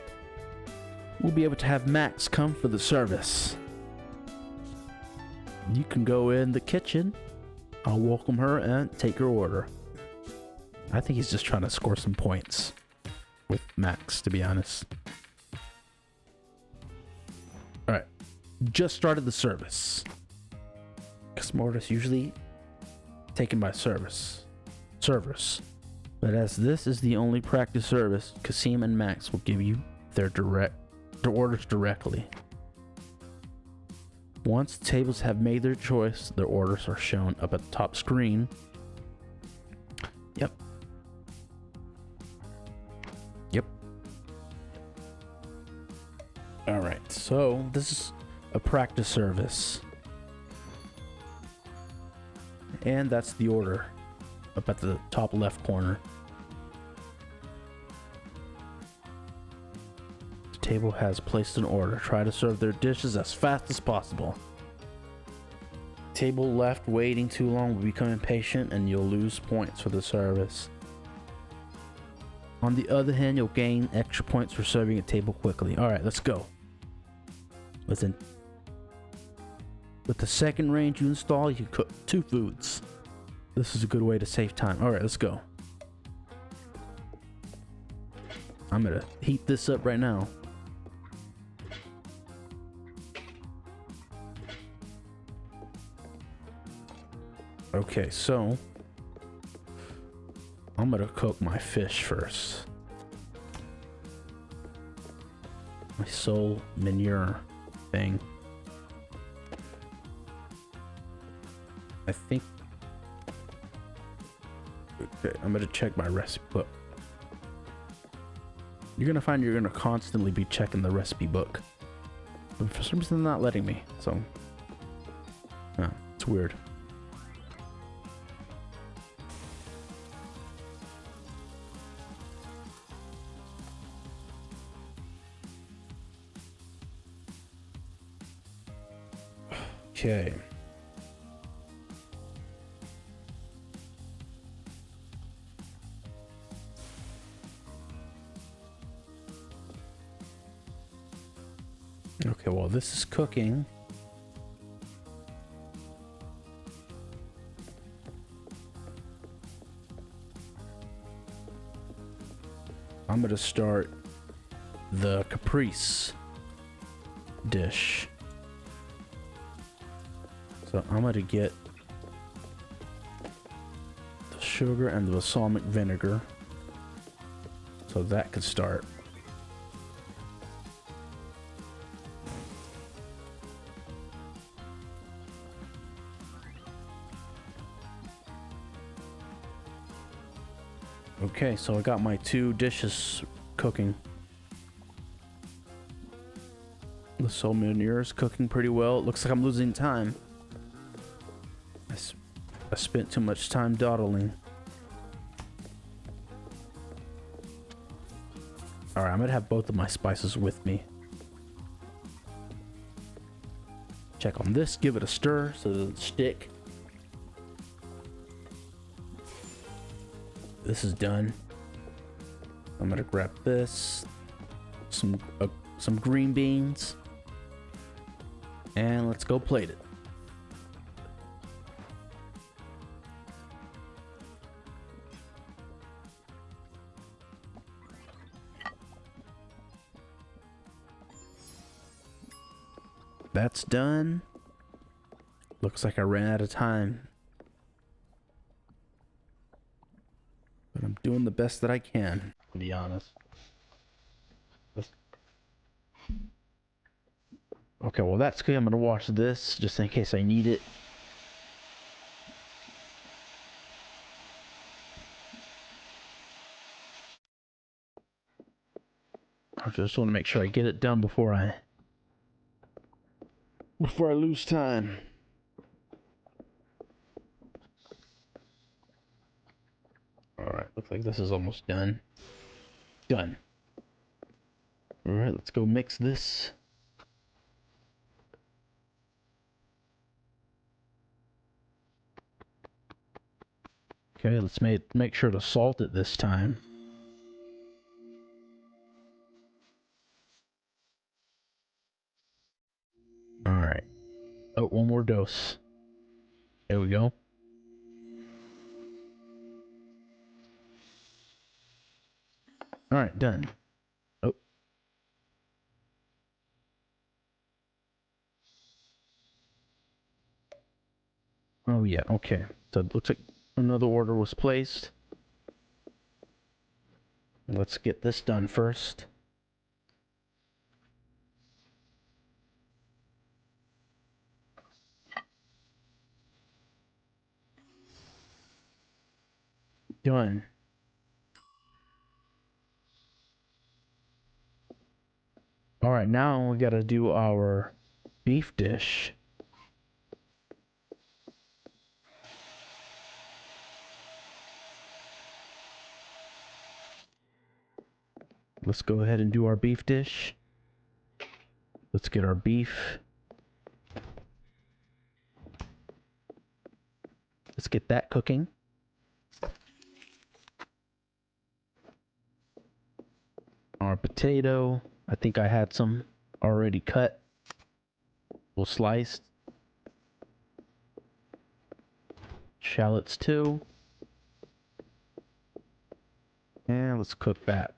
We'll be able to have Max come for the service. You can go in the kitchen. I'll welcome her and take her order. I think he's just trying to score some points. with Max, to be honest. Alright. Just started the service. Customer orders usually taken by servers. But as this is the only practice service, Kasim and Max will give you their orders directly. Once tables have made their choice, their orders are shown up at the top screen. Yep. Alright, so this is a practice service. And that's the order up at the top left corner. The table has placed an order. Try to serve their dishes as fast as possible. Table left waiting too long will become impatient and you'll lose points for the service. On the other hand, you'll gain extra points for serving a table quickly. Alright, let's go. With the second range you install, you can cook 2 foods. This is a good way to save time. Alright, let's go. I'm gonna heat this up right now. Okay, so I'm gonna cook my fish first. My soul manure thing. I think. Okay, I'm gonna check my recipe book. You're gonna find you're gonna constantly be checking the recipe book. But for some reason, they're not letting me. So, it's weird. Okay. Okay, while this is cooking, I'm gonna start the caprese dish. So I'm gonna get the sugar and the balsamic vinegar, so that could start. Okay, so I got my 2 dishes cooking. The soul manure is cooking pretty well. It looks like I'm losing time. I spent too much time dawdling. Alright, I'm gonna have both of my spices with me. Check on this, give it a stir so it doesn't stick. This is done. I'm gonna grab this, some green beans, and let's go plate it. That's done. Looks like I ran out of time. But I'm doing the best that I can, to be honest. Okay, well that's good. I'm gonna wash this just in case I need it. I just want to make sure I get it done before I lose time. Alright, looks like this is almost done. Done. Alright, let's go mix this. Okay, let's make sure to salt it this time. Alright. Oh, one more dose. There we go. All right, done. Oh. Oh yeah, okay. So it looks like another order was placed. Let's get this done first. Done. All right, now we gotta do our beef dish. Let's go ahead and do our beef dish. Let's get our beef. Let's get that cooking. Our potato. I think I had some already cut. Well, sliced. Shallots too. And let's cook that.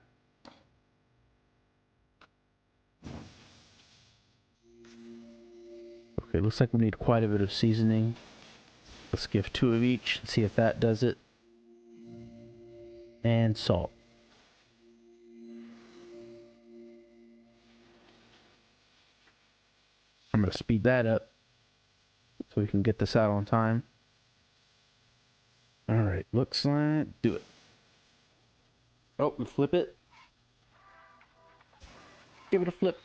Okay, looks like we need quite a bit of seasoning. Let's give 2 of each and see if that does it. And salt. I'm going to speed that up so we can get this out on time. Alright, looks like... do it. Oh, we flip it. Give it a flip.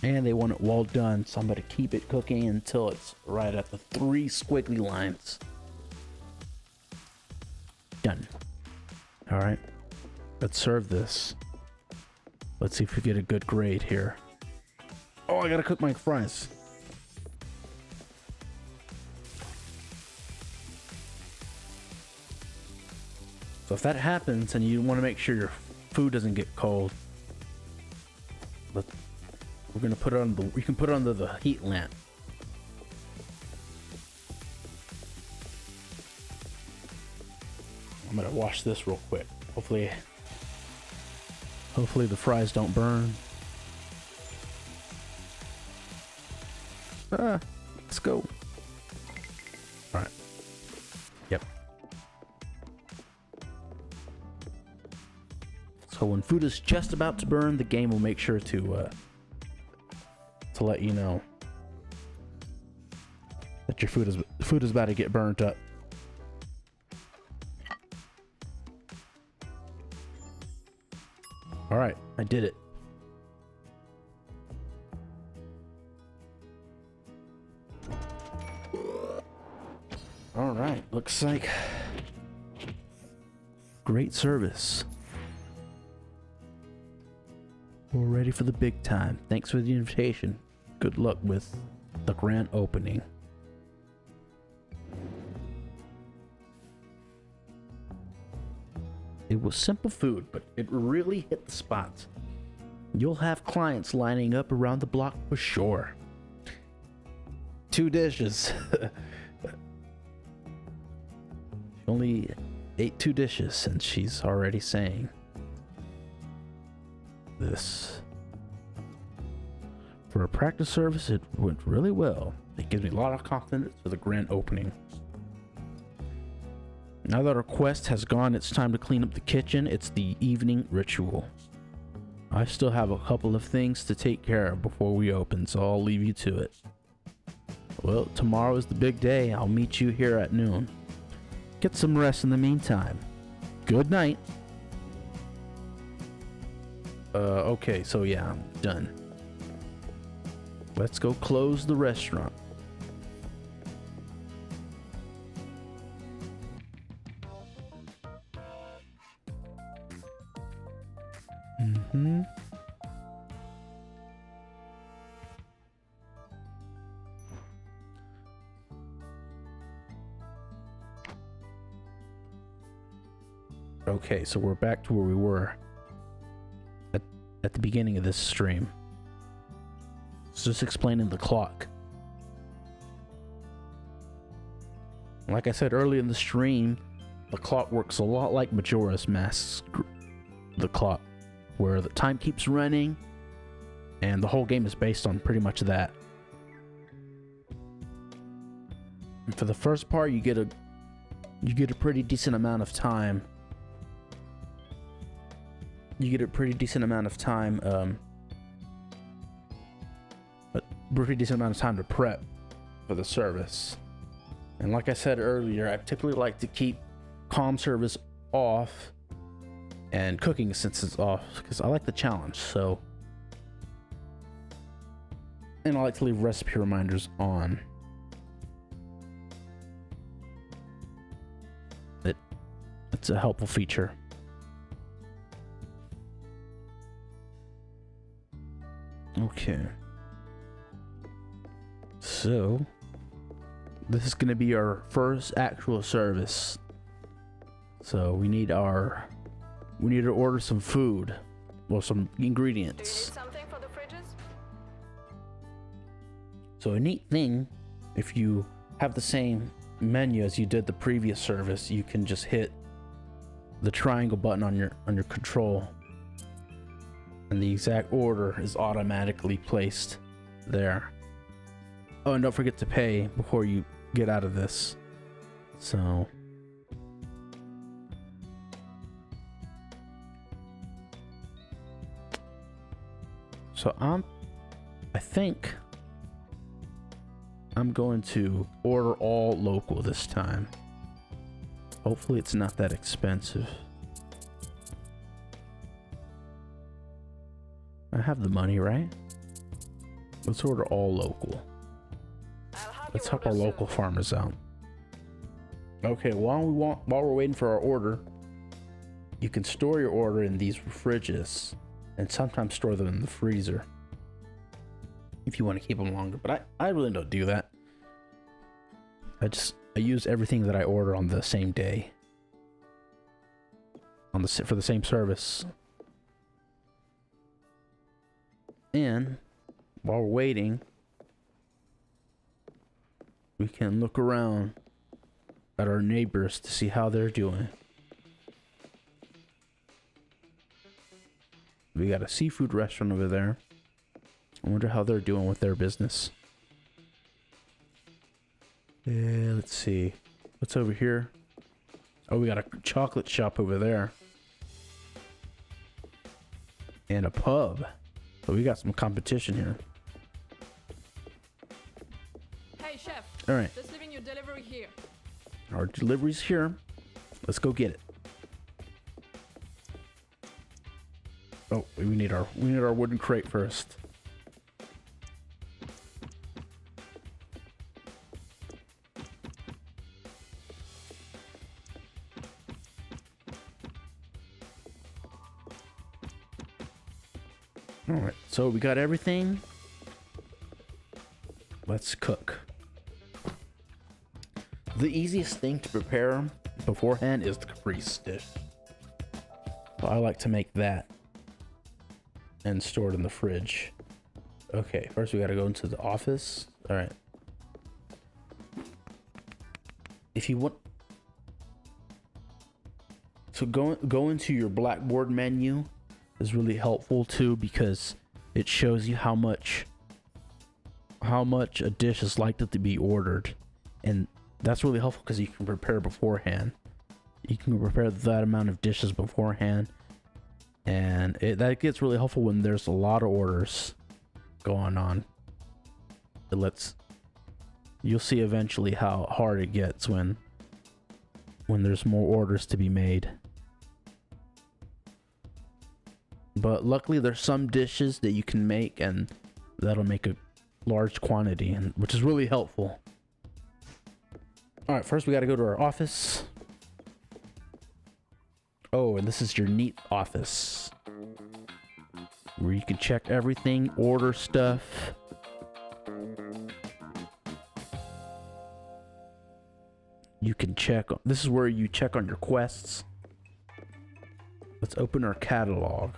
And they want it well done, so I'm going to keep it cooking until it's right at the 3 squiggly lines. Done. Alright, let's serve this. Let's see if we get a good grade here. Oh, I gotta cook my fries. So if that happens and you want to make sure your food doesn't get cold, we're gonna put it on the. You can put it under the heat lamp. I'm gonna wash this real quick. Hopefully the fries don't burn. Let's go. All right. Yep. So when food is just about to burn, the game will make sure to let you know that your food is about to get burnt up. All right, I did it. All right, looks like great service. We're ready for the big time. Thanks for the invitation. Good luck with the grand opening. It was simple food, but it really hit the spot. You'll have clients lining up around the block for sure. 2 dishes. She only ate 2 dishes, and she's already saying this. For a practice service, it went really well. It gives me a lot of confidence for the grand opening. Now that our quest has gone, it's time to clean up the kitchen. It's the evening ritual. I still have a couple of things to take care of before we open, so I'll leave you to it. Well, tomorrow is the big day. I'll meet you here at noon. Get some rest in the meantime. Good night. Okay, so yeah, I'm done. Let's go close the restaurant. Okay, so we're back to where we were. at the beginning of this stream. It's just explaining the clock. Like I said earlier in the stream, the clock works a lot like Majora's Mask, the clock, where the time keeps running, and the whole game is based on pretty much that. And for the first part, you get a pretty decent amount of time. A pretty decent amount of time to prep for the service. And like I said earlier, I typically like to keep comm service off and cooking assistance off because I like the challenge. So, and I like to leave recipe reminders on. It's a helpful feature. Okay. So, this is going to be our first actual service. So we need to order some food, or some ingredients. Do you need something for the fridges? So a neat thing, if you have the same menu as you did the previous service, you can just hit the triangle button on your control, and the exact order is automatically placed there. Oh, and don't forget to pay before you get out of this. So I think I'm going to order all local this time. Hopefully it's not that expensive. I have the money, right? Let's order all local. Let's help our local farmers out. Okay, while we're waiting for our order, you can store your order in these fridges and sometimes store them in the freezer if you want to keep them longer, but I really don't do that. I use everything that I order on the same day for the same service. And while we're waiting, we can look around at our neighbors to see how they're doing. We got a seafood restaurant over there. I wonder how they're doing with their business. Yeah, let's see. What's over here? Oh, we got a chocolate shop over there. And a pub. So we got some competition here. Hey, chef. All right. Just leaving your delivery here. Our delivery's here. Let's go get it. Oh, we need our wooden crate first. All right, so we got everything. Let's cook. The easiest thing to prepare beforehand is the caprese dish. So I like to make that and store it in the fridge. Okay, first we gotta go into the office. All right. If you want, so go into your Blackboard menu is really helpful too, because it shows you how much a dish is likely to be ordered, and that's really helpful because you can prepare beforehand. You can prepare that amount of dishes beforehand, and that gets really helpful when there's a lot of orders going on. You'll see eventually how hard it gets when there's more orders to be made. But luckily there's some dishes that you can make and that'll make a large quantity, and which is really helpful. All right, first we got to go to our office. Oh, and this is your neat office where you can check everything, order stuff. You can check, this is where you check on your quests. Let's open our catalog.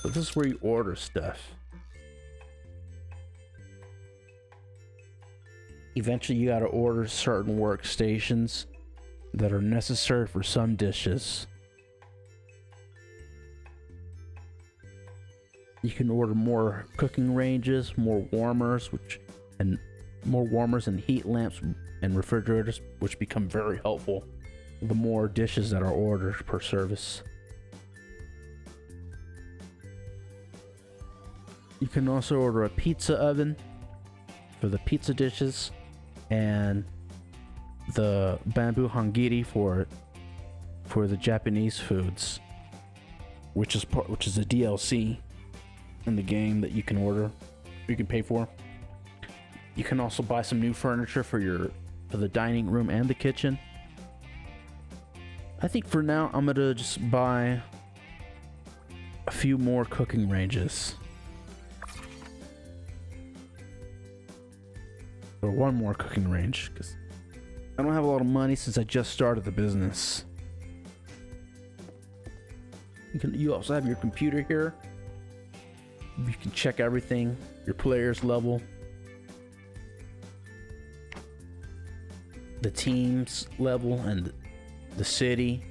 So this is where you order stuff. Eventually you gotta order certain workstations that are necessary for some dishes. You can order more cooking ranges, more warmers, and heat lamps and refrigerators, which become very helpful the more dishes that are ordered per service. You can also order a pizza oven for the pizza dishes and the bamboo hangiri for the Japanese foods, which is a DLC in the game that you can order, you can pay for. You can also buy some new furniture for the dining room and the kitchen. I think for now I'm gonna just buy a few more cooking ranges. Or one more cooking range, because I don't have a lot of money since I just started the business. You also have your computer here. You can check everything, your players level, the team's level, and the city.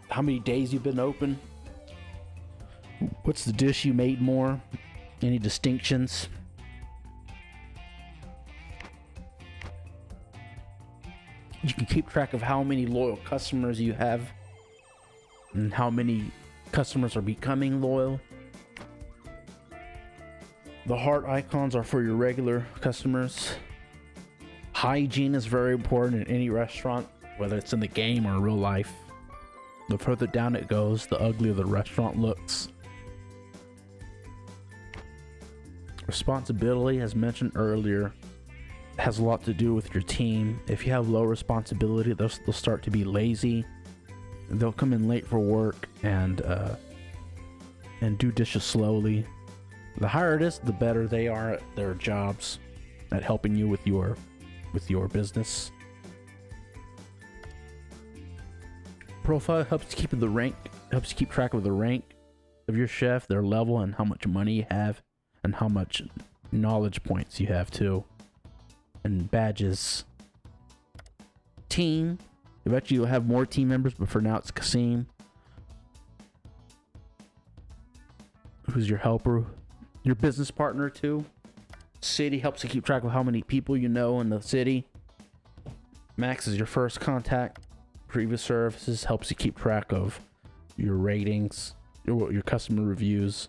How many days you've been open? What's the dish you made more? Any distinctions? You can keep track of how many loyal customers you have and how many customers are becoming loyal. The heart icons are for your regular customers. Hygiene is very important in any restaurant, whether it's in the game or real life. The further down it goes, the uglier the restaurant looks. Responsibility, as mentioned earlier, has a lot to do with your team. If you have low responsibility, they'll start to be lazy. They'll come in late for work and do dishes slowly. The higher it is, the better they are at their jobs, at helping you with your business. Profile helps keep track of the rank of your chef, their level, and how much money you have, and how much knowledge points you have too, and badges. Team, eventually you'll have more team members, but for now it's Kasim, who's your helper, your business partner too. City helps to keep track of how many people you know in the city. Max is your first contact. Previous services helps you keep track of your ratings, your customer reviews,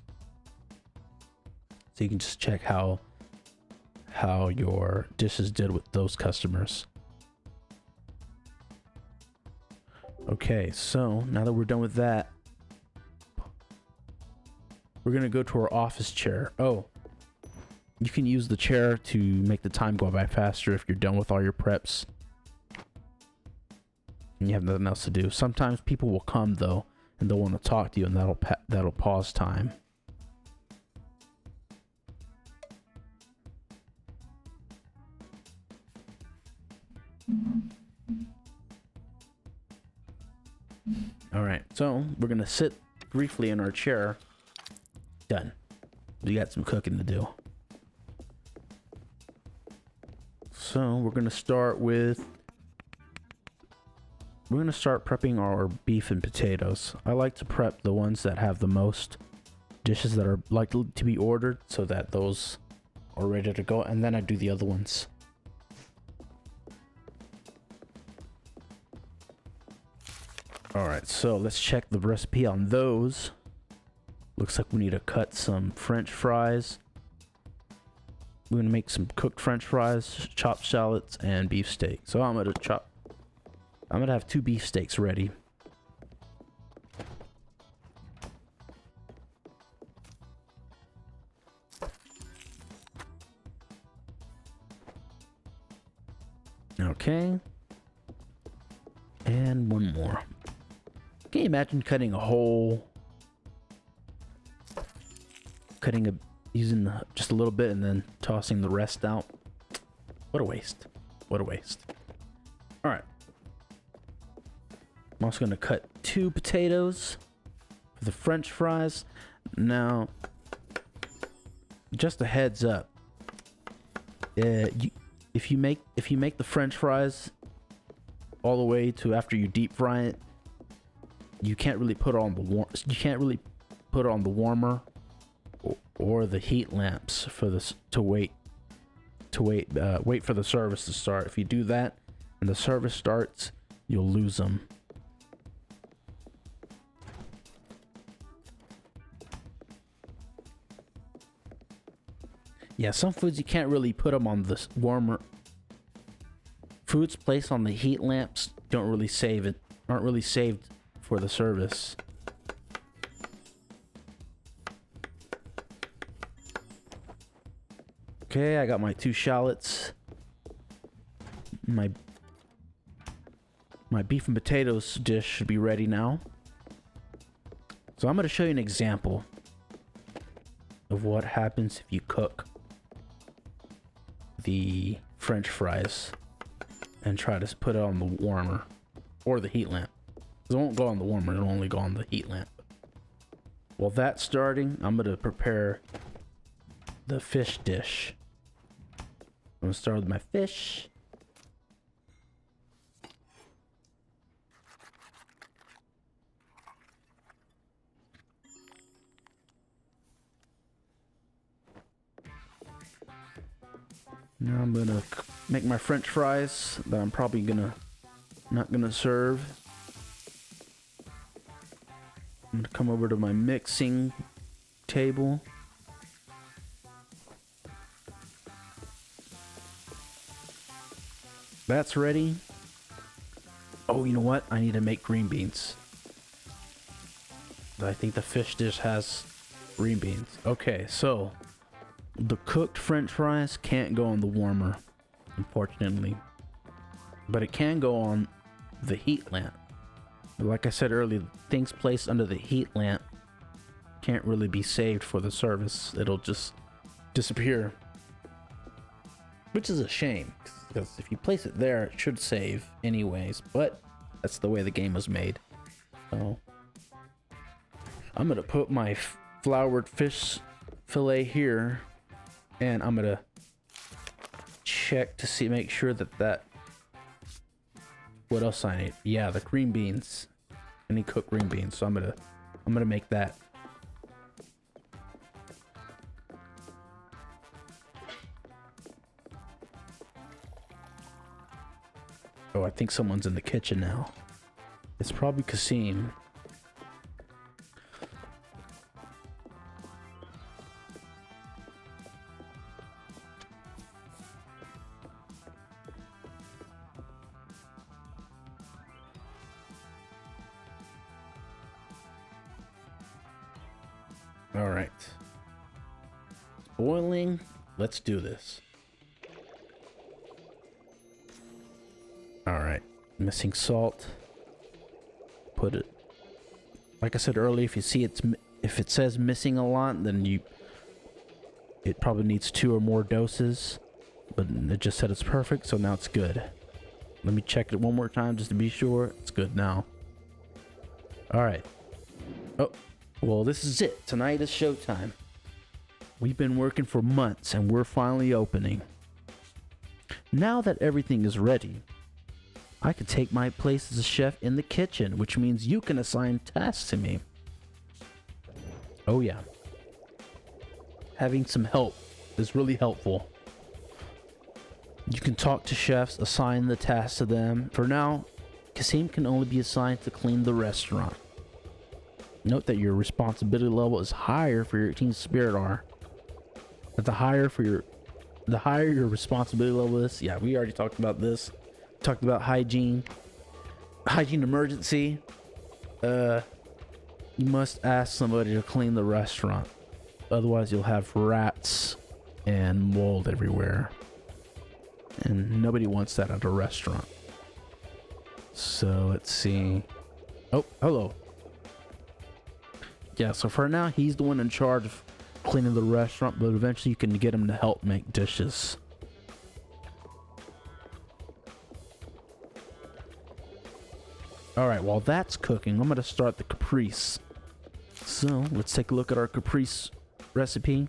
so you can just check how your dishes did with those customers. Okay, so now that we're done with that, we're gonna go to our office chair. Oh, you can use the chair to make the time go by faster if you're done with all your preps and you have nothing else to do. Sometimes people will come though, and they'll want to talk to you, and that'll pause time. All right, so we're gonna sit briefly in our chair. Done. We got some cooking to do. So we're gonna start prepping our beef and potatoes. I like to prep the ones that have the most dishes that are likely to be ordered, so that those are ready to go, and then I do the other ones. Alright, so let's check the recipe on those. Looks like we need to cut some French fries. We're gonna make some cooked French fries, chopped shallots, and beef steak. So I'm gonna have 2 beef steaks ready. Okay. And one more. Can you imagine cutting a whole... using just a little bit and then tossing the rest out? What a waste. What a waste. Alright. I'm also gonna cut 2 potatoes for the French fries. Now, just a heads up. If you make the French fries all the way to after you deep fry it, you can't really put it on the warmer or the heat lamps for this to wait for the service to start. If you do that and the service starts, you'll lose them. Yeah, some foods you can't really put them on the warmer. Foods placed on the heat lamps aren't really saved for the service. Okay, I got my 2 shallots. My beef and potatoes dish should be ready now. So I'm going to show you an example of what happens if you cook the French fries and try to put it on the warmer or the heat lamp. It won't go on the warmer, it'll only go on the heat lamp. While that's starting, I'm going to prepare the fish dish. I'm going to start with my fish. Now I'm gonna make my French fries that I'm probably not gonna serve. I'm gonna come over to my mixing table. That's ready. Oh, you know what? I need to make green beans. I think the fish dish has green beans. Okay, so the cooked French fries can't go on the warmer, unfortunately. But it can go on the heat lamp. But like I said earlier, things placed under the heat lamp can't really be saved for the service. It'll just disappear. Which is a shame, because if you place it there, it should save anyways. But that's the way the game was made. So I'm going to put my floured fish fillet here. And I'm gonna check to make sure that what else I need? Yeah, the green beans. I need cooked green beans, so I'm gonna make that. Oh, I think someone's in the kitchen now. It's probably Kasim. All right. Boiling. Let's do this. All right. Missing salt. Put it. Like I said earlier, if you see if it says missing a lot, then it probably needs 2 or more doses. But it just said it's perfect, so now it's good. Let me check it one more time just to be sure. It's good now. All right. Oh. Well, this is it. Tonight is showtime. We've been working for months and we're finally opening. Now that everything is ready, I can take my place as a chef in the kitchen, which means you can assign tasks to me. Oh yeah. Having some help is really helpful. You can talk to chefs, assign the tasks to them. For now, Kasim can only be assigned to clean the restaurant. Note that your responsibility level is higher for your team spirit are. But the higher your responsibility level is, yeah, we already talked about this. Talked about hygiene emergency. You must ask somebody to clean the restaurant. Otherwise you'll have rats and mold everywhere. And nobody wants that at a restaurant. So let's see. Oh, hello. Yeah, so for now, he's the one in charge of cleaning the restaurant, but eventually you can get him to help make dishes. All right, while that's cooking, I'm gonna start the caprese. So let's take a look at our caprese recipe.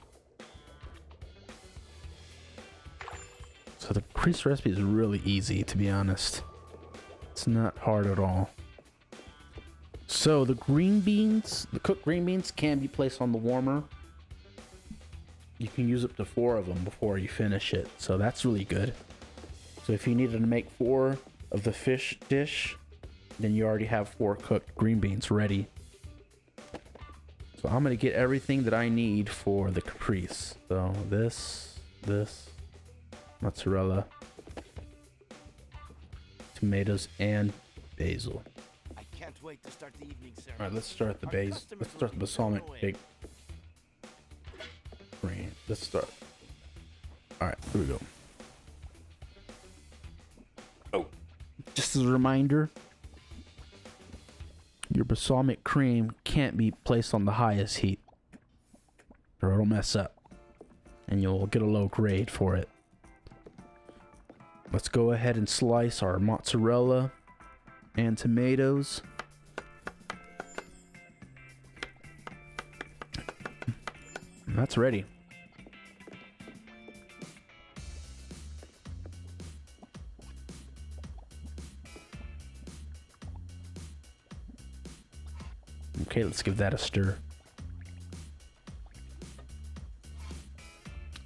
So the caprese recipe is really easy, to be honest. It's not hard at all. So the green beans, the cooked green beans can be placed on the warmer. You can use up to 4 of them before you finish it. So that's really good. So if you needed to make 4 of the fish dish, then you already have 4 cooked green beans ready. So I'm gonna get everything that I need for the caprese. So this, mozzarella, tomatoes, and basil. I can't wait to start the evening ceremony. All right, let's start the basil. Let's start the balsamic egg. Green. Let's start. All right, here we go. Oh, just as a reminder, your balsamic cream can't be placed on the highest heat, or it'll mess up, and you'll get a low grade for it. Let's go ahead and slice our mozzarella and tomatoes. And that's ready. Okay, let's give that a stir.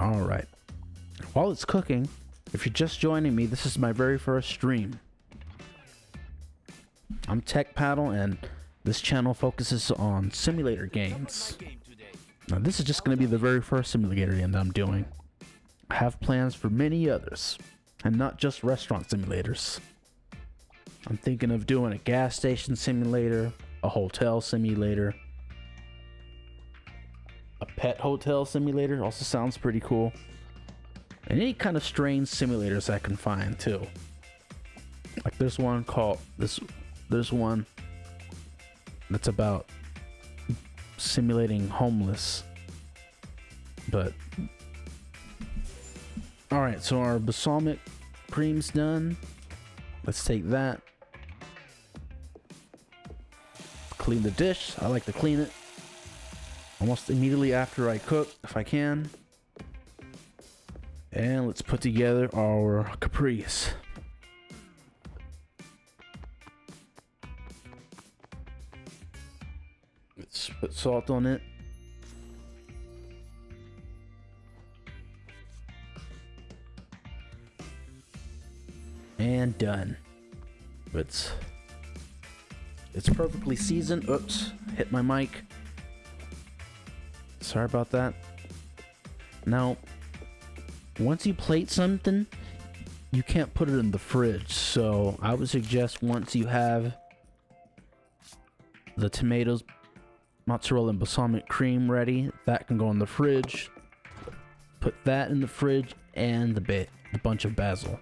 All right. While it's cooking, if you're just joining me, this is my very first stream. I'm Tecpatl, and this channel focuses on simulator games. Now, this is just going to be the very first simulator game that I'm doing. I have plans for many others, and not just restaurant simulators. I'm thinking of doing a gas station simulator, a hotel simulator, a pet hotel simulator also sounds pretty cool, and any kind of strange simulators I can find too. Like there's one called there's one that's about simulating homeless. But all right, so our balsamic cream's done. Let's take that. Clean the dish. I like to clean it almost immediately after I cook, if I can. And let's put together our caprese. Let's put salt on it. And done. It's perfectly seasoned. Oops, hit my mic. Sorry about that. Now, once you plate something, you can't put it in the fridge. So I would suggest once you have the tomatoes, mozzarella, and balsamic cream ready, that can go in the fridge. Put that in the fridge and the bunch of basil.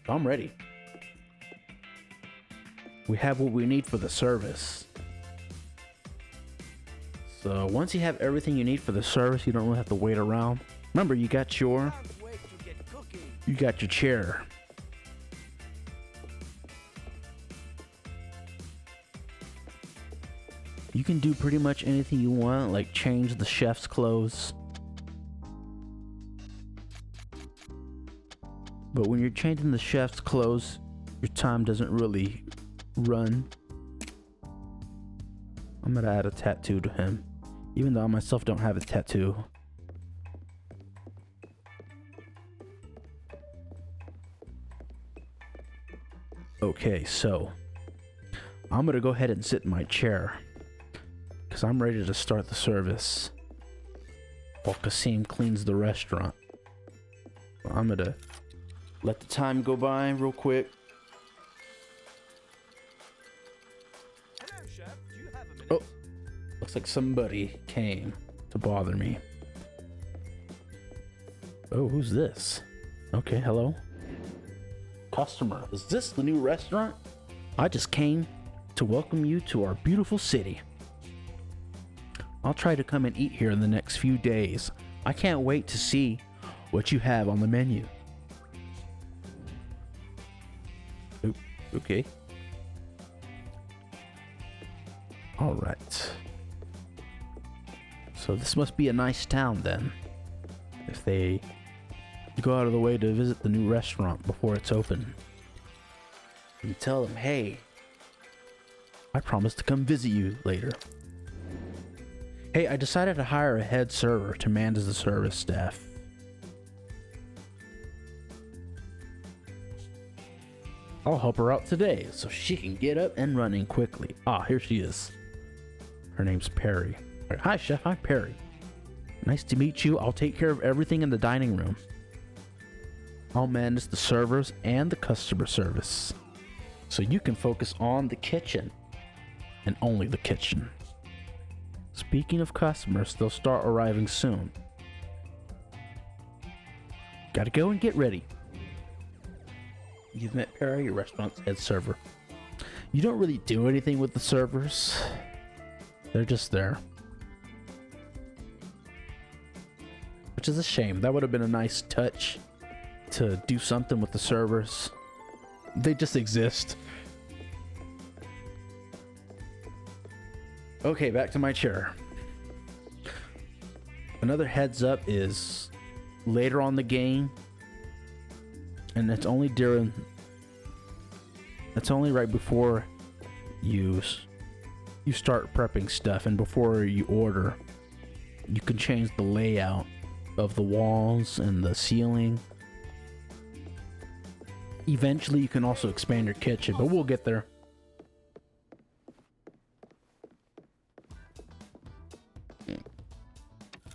I'm ready. We have what we need for the service. So once you have everything you need for the service, you don't really have to wait around. Remember, you got your chair. You can do pretty much anything you want, like change the chef's clothes. But when you're changing the chef's clothes, your time doesn't really run. I'm gonna add a tattoo to him, even though I myself don't have a tattoo. Okay, so I'm gonna go ahead and sit in my chair because I'm ready to start the service while Kasim cleans the restaurant. I'm gonna let the time go by real quick. Hello, chef. Do you have a minute? Oh, looks like somebody came to bother me. Oh, who's this? Okay, hello. Customer, is this the new restaurant? I just came to welcome you to our beautiful city. I'll try to come and eat here in the next few days. I can't wait to see what you have on the menu. Okay. All right. So this must be a nice town then. If they go out of the way to visit the new restaurant before it's open. And tell them, hey, I promise to come visit you later. Hey, I decided to hire a head server to manage the service staff. I'll help her out today so she can get up and running quickly. Ah, here she is. Her name's Perry. Hi, Chef. I'm Perry. Nice to meet you. I'll take care of everything in the dining room. I'll manage the servers and the customer service, so you can focus on the kitchen and only the kitchen. Speaking of customers, they'll start arriving soon. Gotta go and get ready. You've met Perry, your restaurant's head server. You don't really do anything with the servers. They're just there. Which is a shame. That would have been a nice touch to do something with the servers. They just exist. Okay, back to my chair. Another heads up is later on the game, and it's only right before you start prepping stuff and before you order. You can change the layout of the walls and the ceiling. Eventually you can also expand your kitchen, but we'll get there.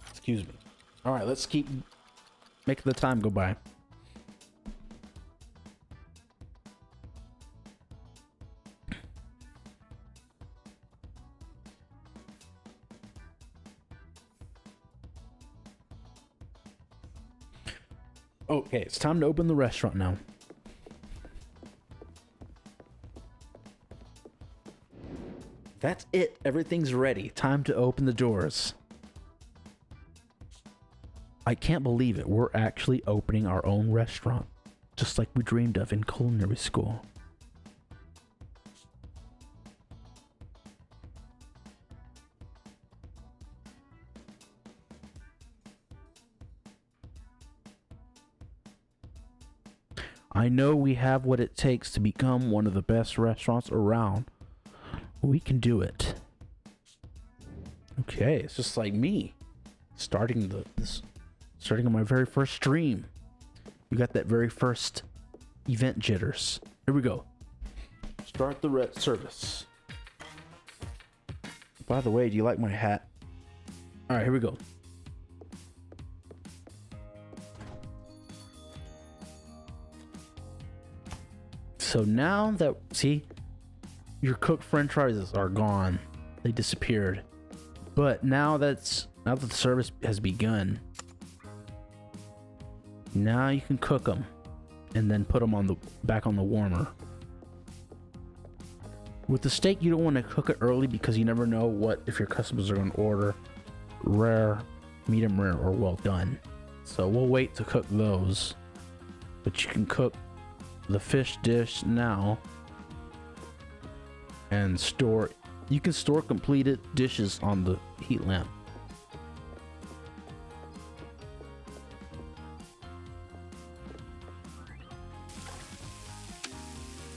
Excuse me. All right, let's keep making the time go by. Okay, it's time to open the restaurant now. That's it. Everything's ready. Time to open the doors. I can't believe it. We're actually opening our own restaurant, just like we dreamed of in culinary school. I know we have what it takes to become one of the best restaurants around. We can do it. Okay, it's just like me starting on my very first stream. You got that very first event jitters. Here we go. Start the service. By the way, do you like my hat? All right, here we go. So now that, see, your cooked french fries are gone. They disappeared. But now that the service has begun, now you can cook them and then put them back on the warmer. With the steak, you don't want to cook it early because you never know if your customers are going to order rare, medium rare, or well done. So we'll wait to cook those. But you can cook the fish dish now and you can store completed dishes on the heat lamp.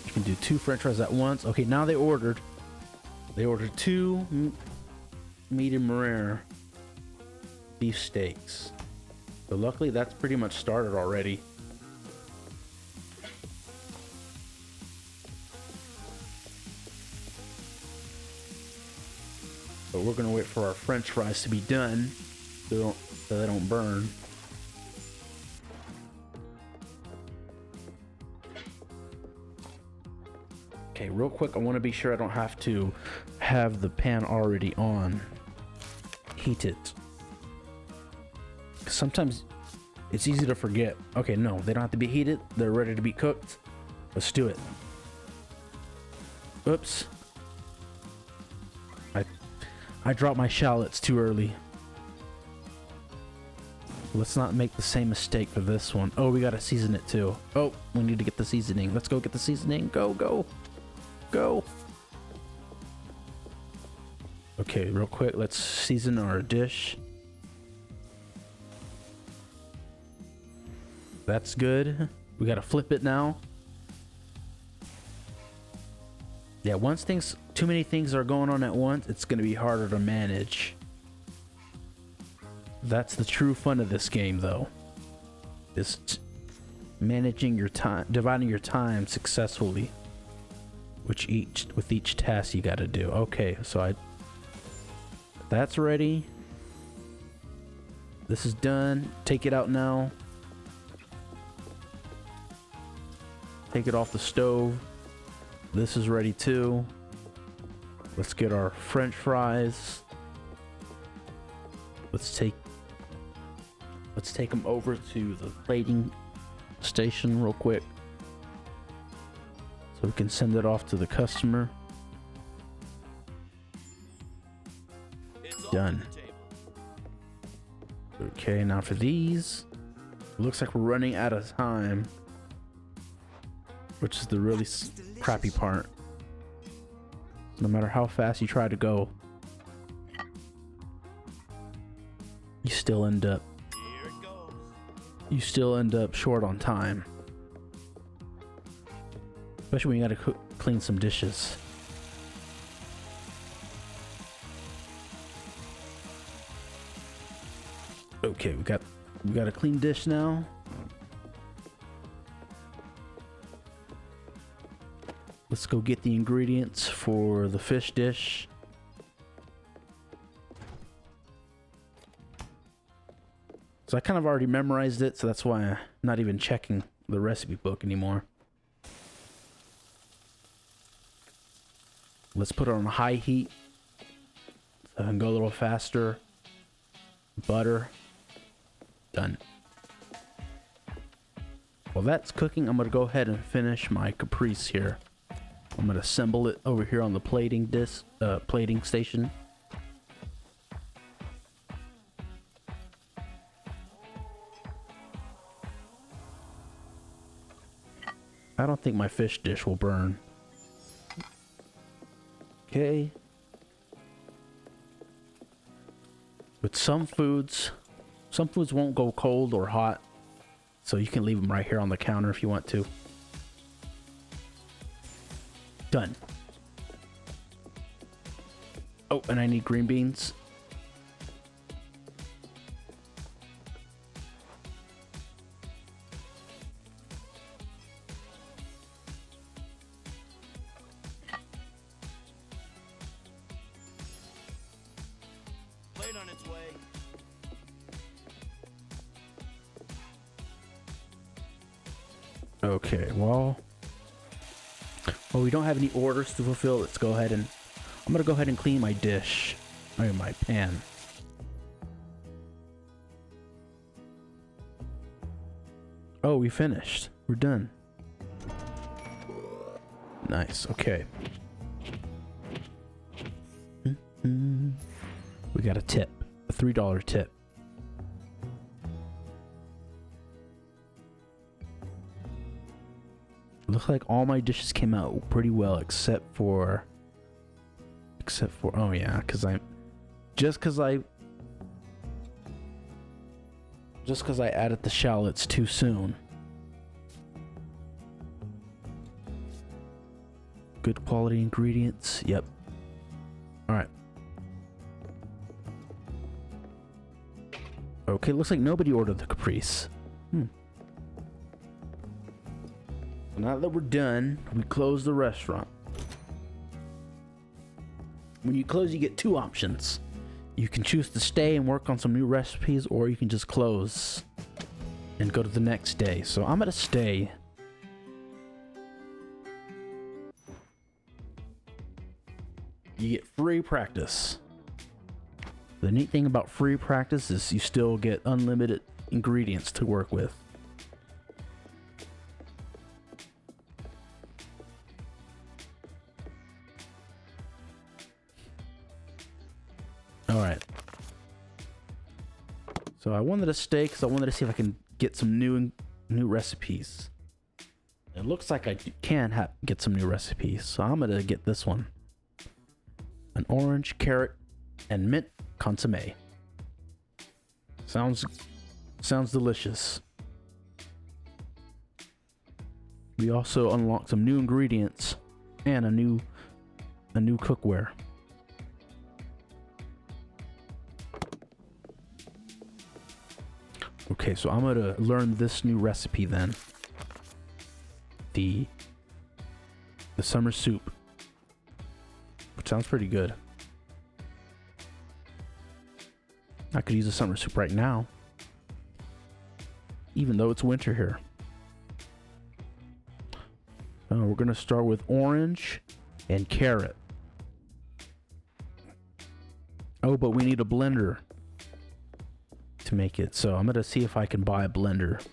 You can do 2 french fries at once. Okay, now they ordered 2 medium rare beef steaks. So luckily that's pretty much started already. But we're gonna wait for our french fries to be done so they don't burn. Okay, real quick, I want to be sure I don't have to have the pan already on. Heat it. Sometimes it's easy to forget. Okay, no, they don't have to be heated. They're ready to be cooked. Let's do it. Oops. I dropped my shallots too early. Let's not make the same mistake for this one. Oh, we gotta season it too. Oh, we need to get the seasoning. Let's go get the seasoning. Go, go, go. Okay, real quick, let's season our dish. That's good. We gotta flip it now. Yeah, once too many things are going on at once, it's gonna be harder to manage. That's the true fun of this game, though. Is managing your time, dividing your time successfully. With each task you gotta do. Okay, so that's ready. This is done. Take it out now. Take it off the stove. This is ready too. Let's get our French fries. Let's take them over to the plating station real quick, so we can send it off to the customer. Done. Okay, now for these. It looks like we're running out of time, which is the really crappy part. No matter how fast you try to go, you still end up short on time. Especially when you gotta clean some dishes. Okay, we got a clean dish now. Let's go get the ingredients for the fish dish. So I kind of already memorized it, so that's why I'm not even checking the recipe book anymore. Let's put it on high heat so I can go a little faster. Butter. Done. While that's cooking, I'm going to go ahead and finish my caprese here. I'm going to assemble it over here on the plating station. I don't think my fish dish will burn. Okay. With some foods won't go cold or hot, so you can leave them right here on the counter if you want to. Done. Oh, and I need green beans. Plate on its way. Okay, well, we don't have any orders to fulfill. Let's go ahead and I'm gonna go ahead and clean my dish. My pan. Oh, we finished. We're done. Nice. Okay. We got a tip. A $3 tip. Looks like all my dishes came out pretty well except for oh yeah, cuz I added the shallots too soon. Good quality ingredients. Yep. All right. Okay, looks like nobody ordered the caprese. Now that we're done, we close the restaurant. When you close, you get two options. You can choose to stay and work on some new recipes, or you can just close and go to the next day. So I'm gonna stay. You get free practice. The neat thing about free practice is you still get unlimited ingredients to work with. All right. So I wanted to stay because I wanted to see if I can get some new recipes. It looks like I can get some new recipes, so I'm gonna get this one. An orange carrot and mint consomme. Sounds delicious. We also unlocked some new ingredients and a new cookware. Okay, so I'm gonna learn this new recipe then. The summer soup, which sounds pretty good. I could use a summer soup right now, even though it's winter here. We're gonna start with orange and carrot. Oh, but we need a blender to make it, so I'm gonna see if I can buy a blender.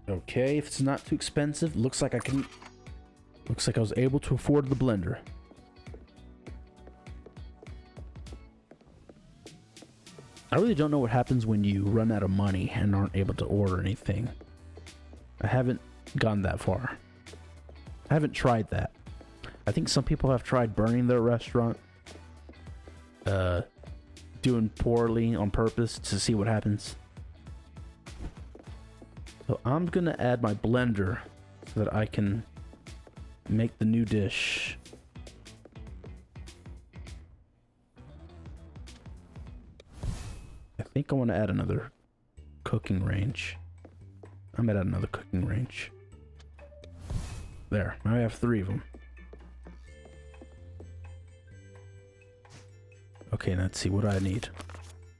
Okay, if it's not too expensive, looks like I was able to afford the blender. I really don't know what happens when you run out of money and aren't able to order anything. I haven't gone that far. I haven't tried that. I think some people have tried burning their restaurant, doing poorly on purpose to see what happens. So I'm gonna add my blender so that I can make the new dish. I think I want to add another cooking range. I'm gonna add another cooking range. There, now I have 3 of them. Okay, let's see what do I need.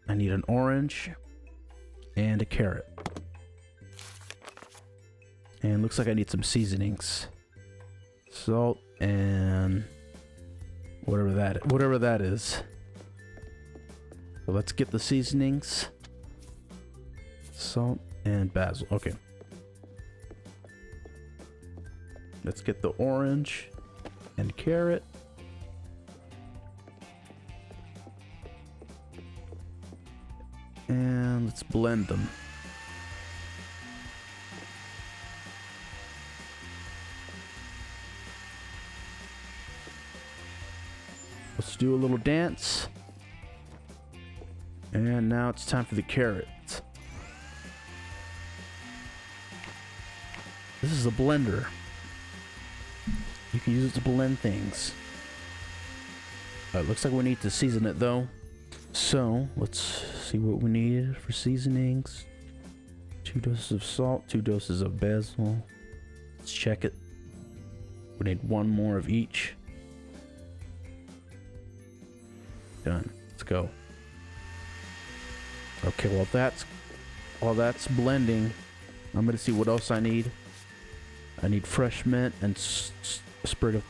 I need an orange and a carrot. And looks like I need some seasonings. Salt and whatever that is. So let's get the seasonings. Salt and basil. Okay. Let's get the orange and carrot. And let's blend them. Let's do a little dance. And now it's time for the carrots. This is a blender. You can use it to blend things. It looks like we need to season it though. So let's see what we need for seasonings. 2 doses of salt, 2 doses of basil. Let's check it. We need 1 more of each. Done. Let's go. Okay, while that's blending, I'm gonna see what else I need. I need fresh mint and a sprig of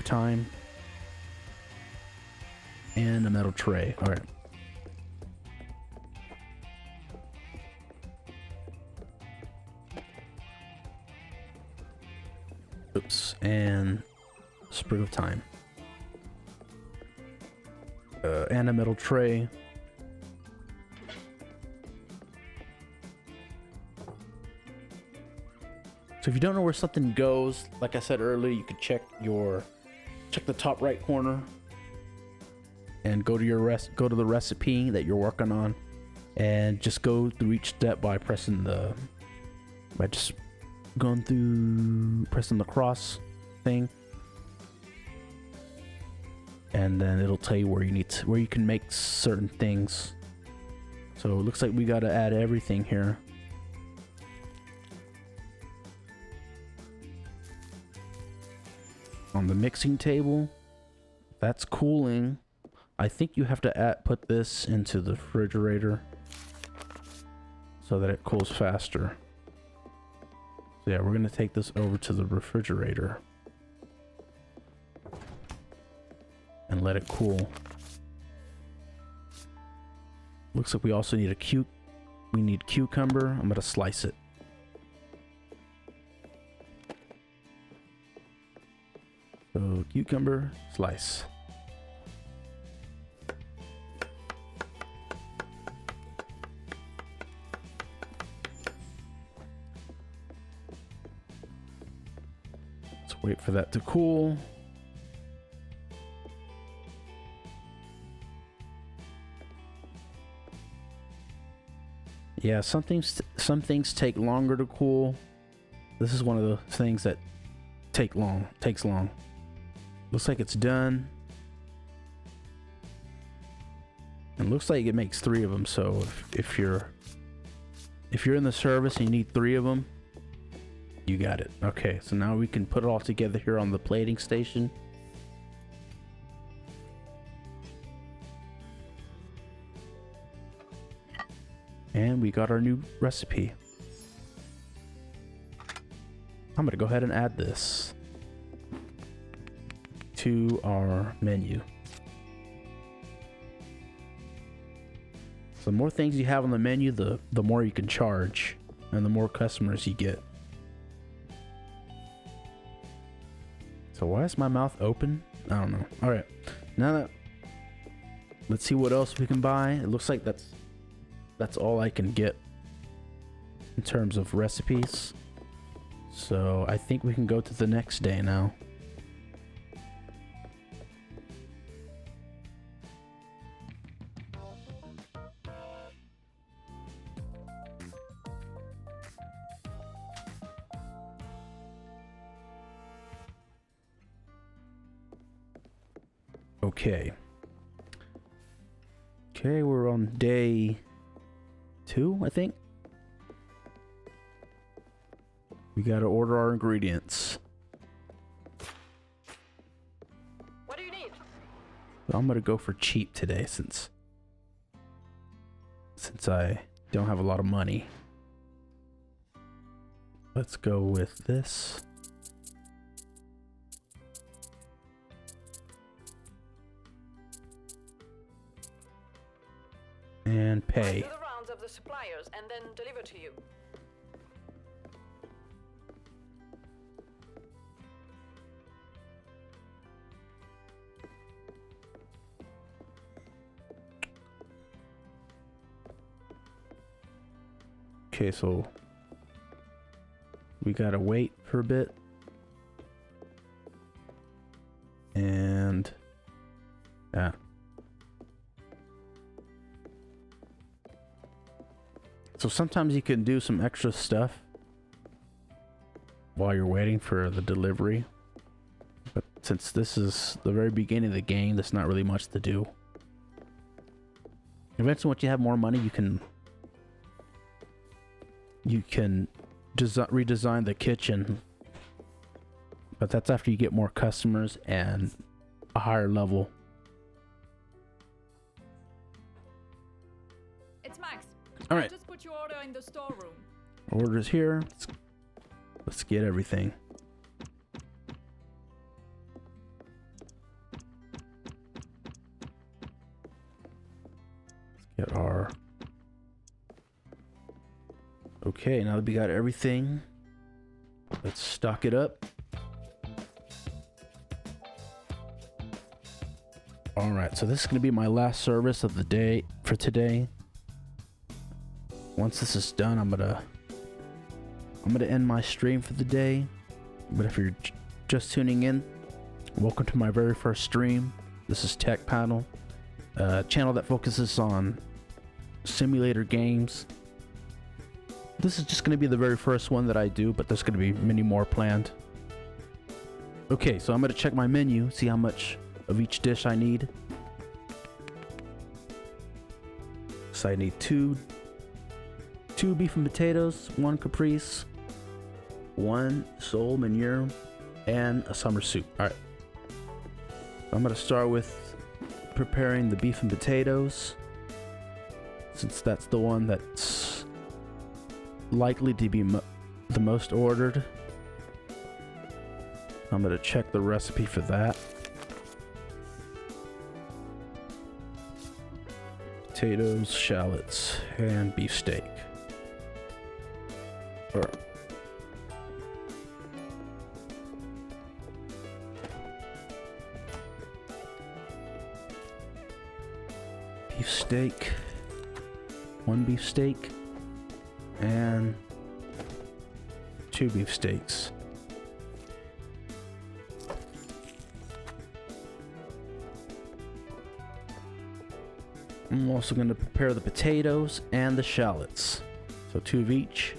thyme and a metal tray. All right. Oops, and a sprig of thyme. And a metal tray. So if you don't know where something goes, like I said earlier, you could check the top right corner and go to the recipe that you're working on, and just go through each step by pressing the cross thing, and then it'll tell you where you can make certain things. So it looks like we got to add everything here. On the mixing table, that's cooling. I think you have to put this into the refrigerator so that it cools faster. So yeah, we're gonna take this over to the refrigerator and let it cool. Looks like we also need we need cucumber. I'm gonna slice it. So cucumber, slice. Wait for that to cool. Yeah, some things take longer to cool. This is one of the things that takes long. Looks like it's done. And looks like it makes 3 of them. So if you're in the service and you need 3 of them, you got it. Okay, so now we can put it all together here on the plating station. And we got our new recipe. I'm gonna go ahead and add this to our menu. So the more things you have on the menu, the more you can charge and the more customers you get. So why is my mouth open? I don't know. All right, now let's see what else we can buy. It looks like that's all I can get in terms of recipes. So I think we can go to the next day now. Okay, we're on day 2, I think. We gotta order our ingredients. What do you need? I'm gonna go for cheap today since I don't have a lot of money. Let's go with this. And pay. Do the rounds of the suppliers and then deliver to you. Okay, so we gotta wait for a bit. And yeah. So sometimes you can do some extra stuff while you're waiting for the delivery. But since this is the very beginning of the game, there's not really much to do. Eventually, once you have more money, you can redesign the kitchen. But that's after you get more customers and a higher level. It's Max. All right. Just put your order in the storeroom. Orders here. Let's get everything. Let's get our... Okay, now that we got everything, let's stock it up. Alright, so this is going to be my last service of the day for today. Once this is done, I'm gonna end my stream for the day. But if you're just tuning in, welcome to my very first stream. This is Tecpatl, a channel that focuses on simulator games. This is just going to be the very first one that I do, but there's going to be many more planned. Okay, so I'm going to check my menu, see how much of each dish I need. So I need two beef and potatoes, 1 caprese, 1 sole meunière, and a summer soup. All right. I'm going to start with preparing the beef and potatoes, since that's the one that's likely to be the most ordered. I'm going to check the recipe for that. Potatoes, shallots, and beefsteak. Alright. Beefsteak, 1 beefsteak, and 2 beefsteaks. I'm also going to prepare the potatoes and the shallots. So 2 of each.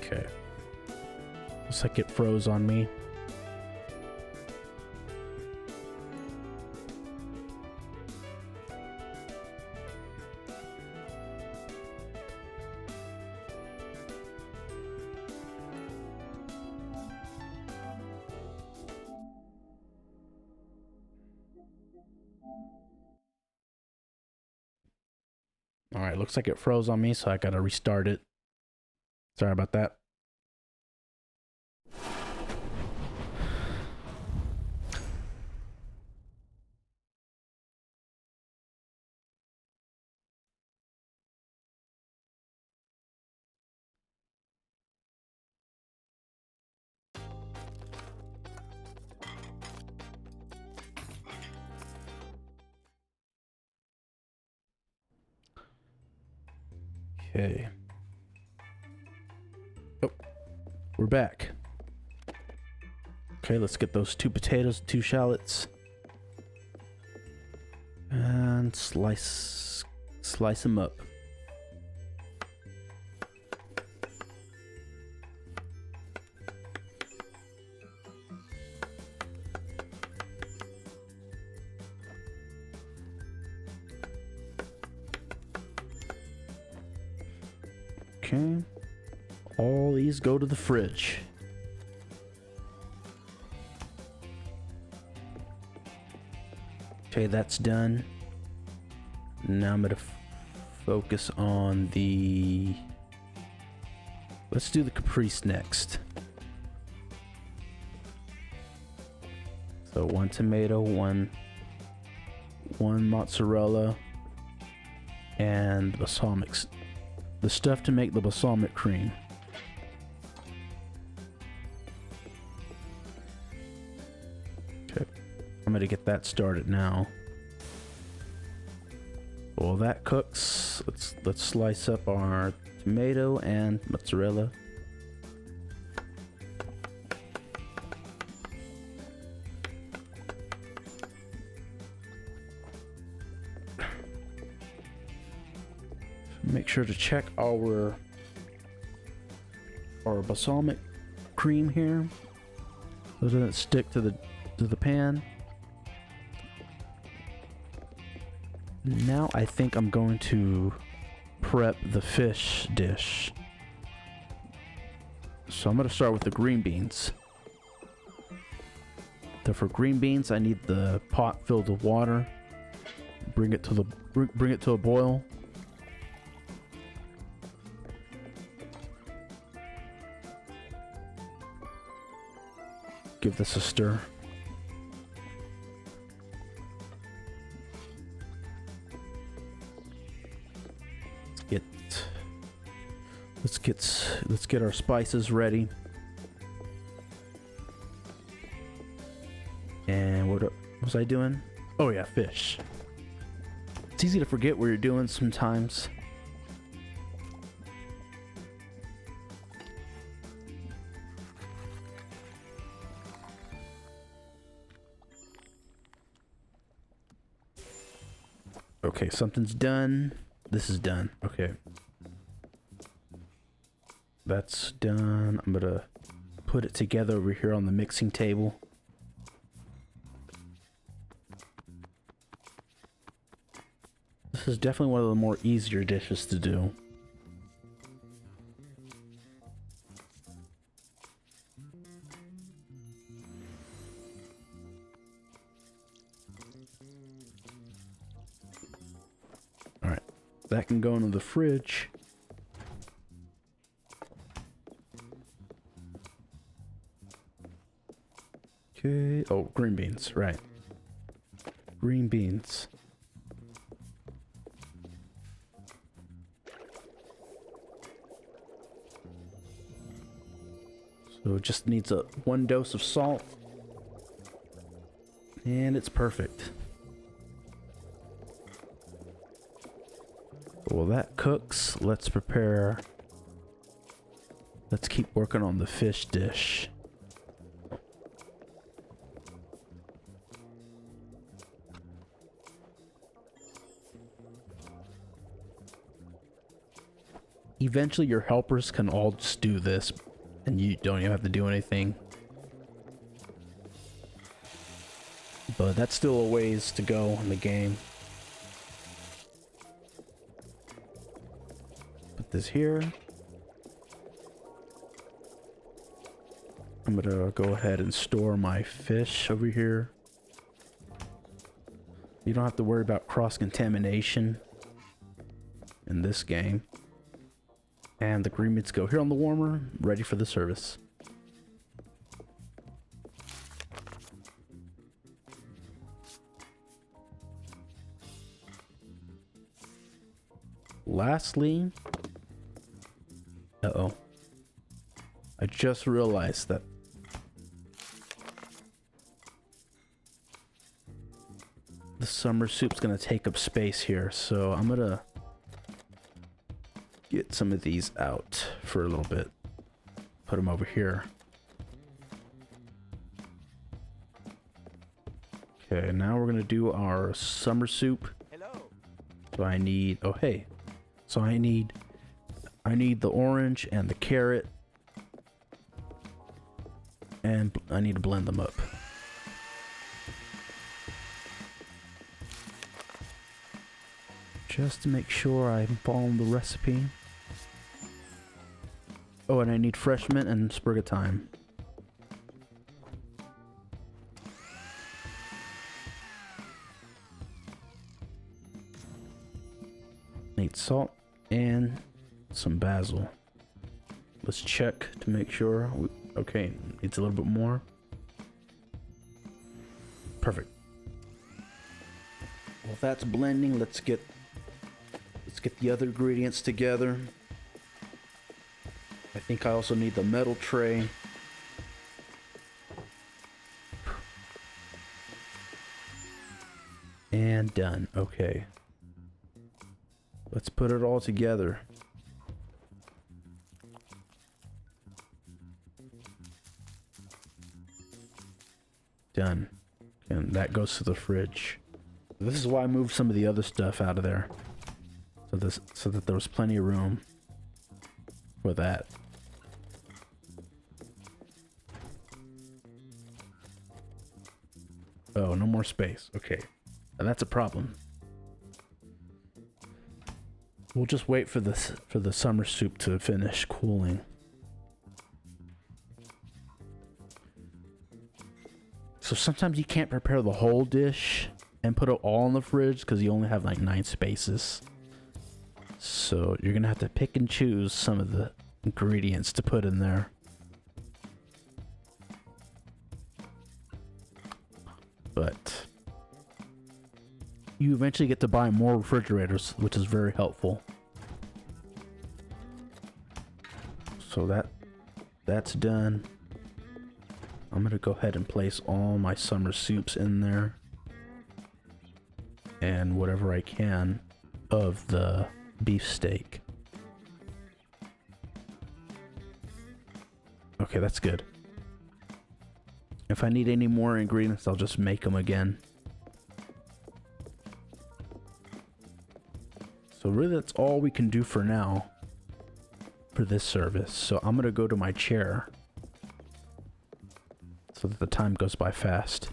Okay. Looks like it froze on me. Alright, looks like it froze on me, so I gotta restart it. Sorry about that. Okay. Oh, we're back. Okay, let's get those 2 potatoes, 2 shallots. And slice them up. Okay. All these go to the fridge. Okay, that's done. Now I'm gonna focus on the... Let's do the caprese next. So 1 tomato, one mozzarella, and balsamic. The stuff to make the balsamic cream. Okay, I'm gonna get that started now. While that cooks, let's slice up our tomato and mozzarella. Make sure to check our balsamic cream here so it doesn't stick to the pan. Now I think I'm going to prep the fish dish. So I'm going to start with the green beans. For green beans, I need the pot filled with water. Bring it to a boil. Give this a stir. Let's get our spices ready. And what was I doing? Oh yeah, fish. It's easy to forget what you're doing sometimes. Okay, something's done. This is done. Okay. That's done. I'm gonna put it together over here on the mixing table. This is definitely one of the more easier dishes to do. Alright, that can go into the fridge. Okay, oh, green beans, right. Green beans. So it just needs one dose of salt. And it's perfect. Well, that cooks. Let's prepare. Let's keep working on the fish dish. Eventually your helpers can all just do this and you don't even have to do anything. But that's still a ways to go in the game. Put this here. I'm gonna go ahead and store my fish over here. You don't have to worry about cross-contamination in this game. And the green meats go here on the warmer, ready for the service. Lastly, uh-oh. I just realized that the summer soup's gonna take up space here, so I'm gonna get some of these out for a little bit. Put them over here. Okay, now we're gonna do our summer soup. Hello. So I need, oh hey. So I need the orange and the carrot. And I need to blend them up. Just to make sure I'm following the recipe. Oh, and I need fresh mint and sprig of thyme. Need salt and some basil. Let's check to make sure. Okay, needs a little bit more. Perfect. Well, that's blending. Let's get the other ingredients together. I think I also need the metal tray. And done. Okay. Let's put it all together. Done. And that goes to the fridge. This is why I moved some of the other stuff out of there. So that there was plenty of room for that. Oh, no more space. Okay. Now that's a problem. We'll just wait for the summer soup to finish cooling. So sometimes you can't prepare the whole dish and put it all in the fridge because you only have like 9 spaces. So you're gonna have to pick and choose some of the ingredients to put in there. But you eventually get to buy more refrigerators, which is very helpful. So that's done. I'm gonna go ahead and place all my summer soups in there. And whatever I can of the beefsteak. Okay, that's good. If I need any more ingredients, I'll just make them again. So really that's all we can do for now for this service. So I'm gonna go to my chair so that the time goes by fast.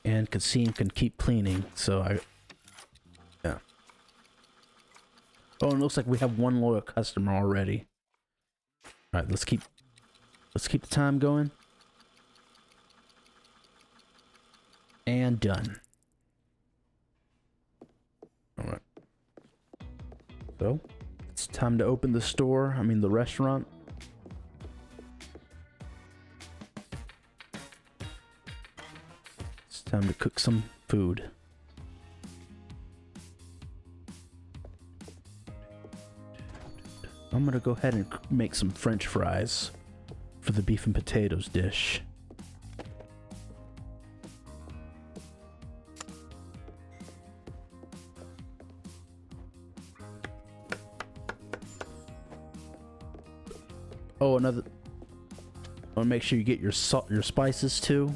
And Kasim can keep cleaning, so yeah. Oh, and it looks like we have one loyal customer already. All right, let's keep the time going. And done. All right. So it's time to open the store. I mean the restaurant. Time to cook some food. I'm gonna go ahead and make some French fries for the beef and potatoes dish. Oh, another. I want to make sure you get your salt, your spices too,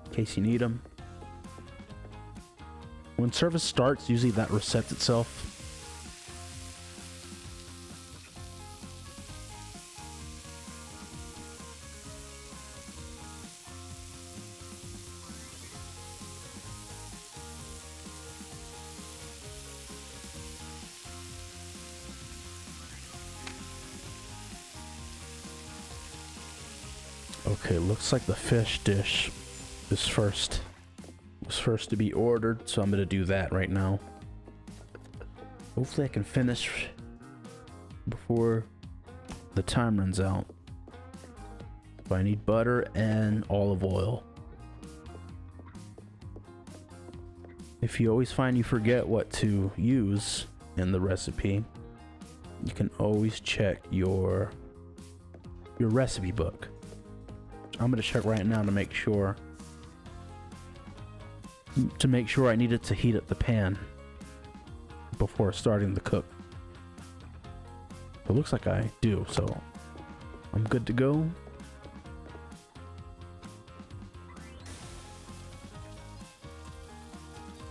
in case you need them. When service starts, usually that resets itself. Okay, looks like the fish dish was first to be ordered, so I'm gonna do that right now. Hopefully I can finish before the time runs out. So I need butter and olive oil. If you always find you forget what to use in the recipe, you can always check your recipe book. I'm gonna check right now to make sure I needed to heat up the pan before starting the cook. It looks like I do, so I'm good to go.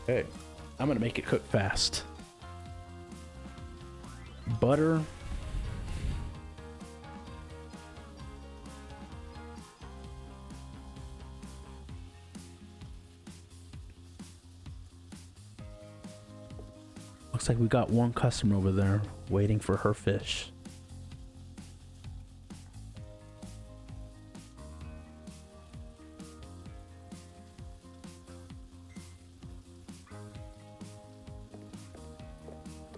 Okay, I'm gonna make it cook fast. Butter. Looks like we got one customer over there waiting for her fish.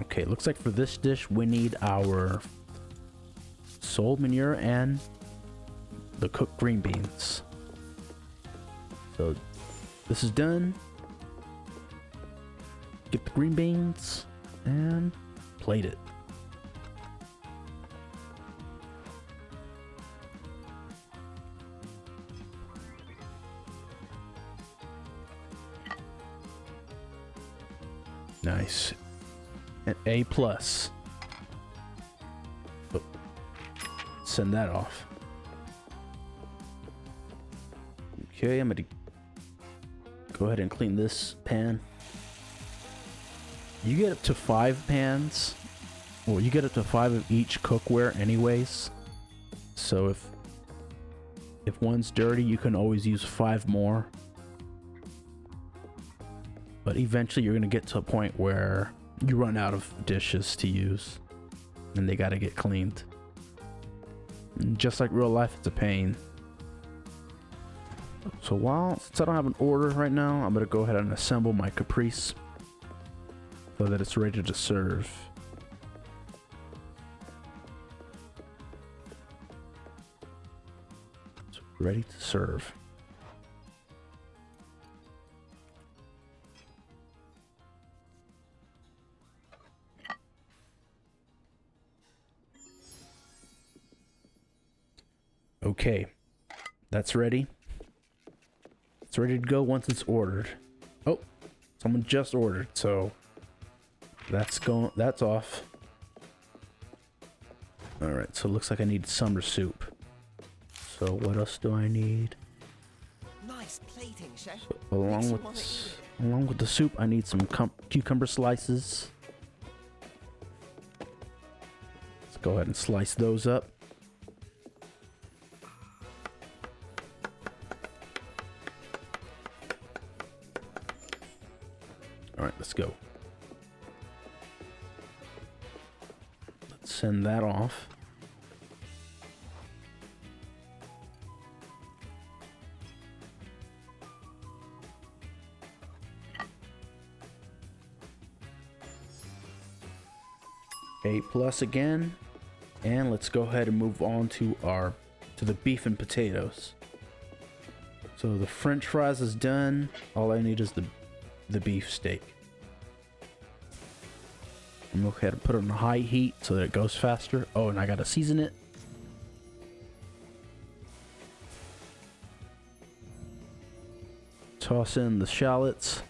Okay, looks like for this dish we need our sole manure and the cooked green beans. So this is done. Get the green beans and plate it. Nice. An A+. Oh, send that off. Okay, I'm gonna go ahead and clean this pan. You get up to 5 pans. Well, you get up to 5 of each cookware anyways. So if one's dirty, you can always use 5 more. But eventually you're gonna get to a point where you run out of dishes to use and they gotta get cleaned. And just like real life, it's a pain. So since I don't have an order right now, I'm gonna go ahead and assemble my caprese so that it's ready to serve. It's ready to serve. Okay, that's ready. It's ready to go once it's ordered. Oh, someone just ordered, so that's off. All right, so it looks like I need summer soup. So what else do I need? Nice plating, chef. So along with the soup, I need some cucumber slices. Let's go ahead and slice those up. All right, let's go. Let's send that off. A+ again, and let's go ahead and move on to the beef and potatoes. So the French fries is done. All I need is the beef steak. I'm gonna go ahead and put it on high heat so that it goes faster. Oh, and I gotta season it. Toss in the shallots.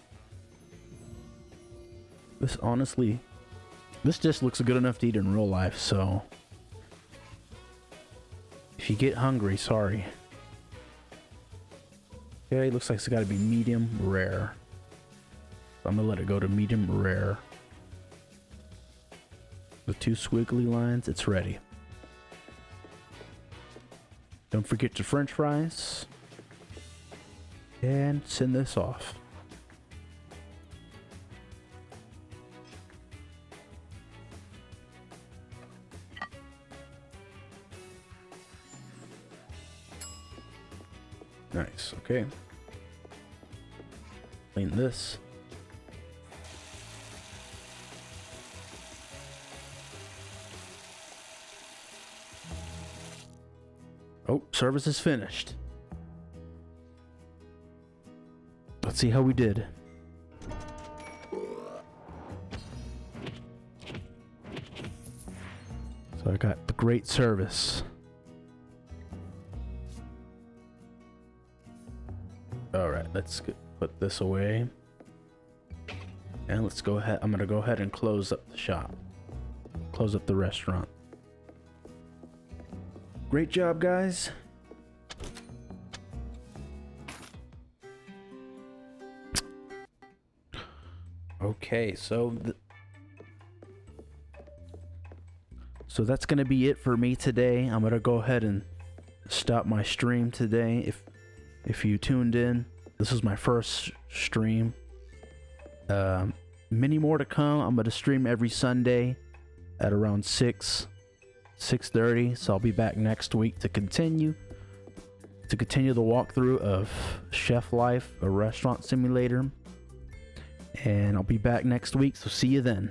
This honestly, this just looks good enough to eat in real life, so if you get hungry, sorry. Okay, looks like it's gotta be medium rare. So I'm gonna let it go to medium rare. The 2 squiggly lines, it's ready. Don't forget your French fries. And send this off. Nice, okay. Clean this. Oh, service is finished. Let's see how we did. So I got the great service. Alright, let's put this away. And let's go ahead. I'm gonna go ahead and close up the shop. Close up the restaurant. Great job, guys. Okay, so that's gonna be it for me today. I'm gonna go ahead and stop my stream today. If you tuned in, this is my first stream. Many more to come. I'm gonna stream every Sunday at around 6:30. So I'll be back next week to continue the walkthrough of Chef Life, a restaurant simulator. And I'll be back next week, so see you then.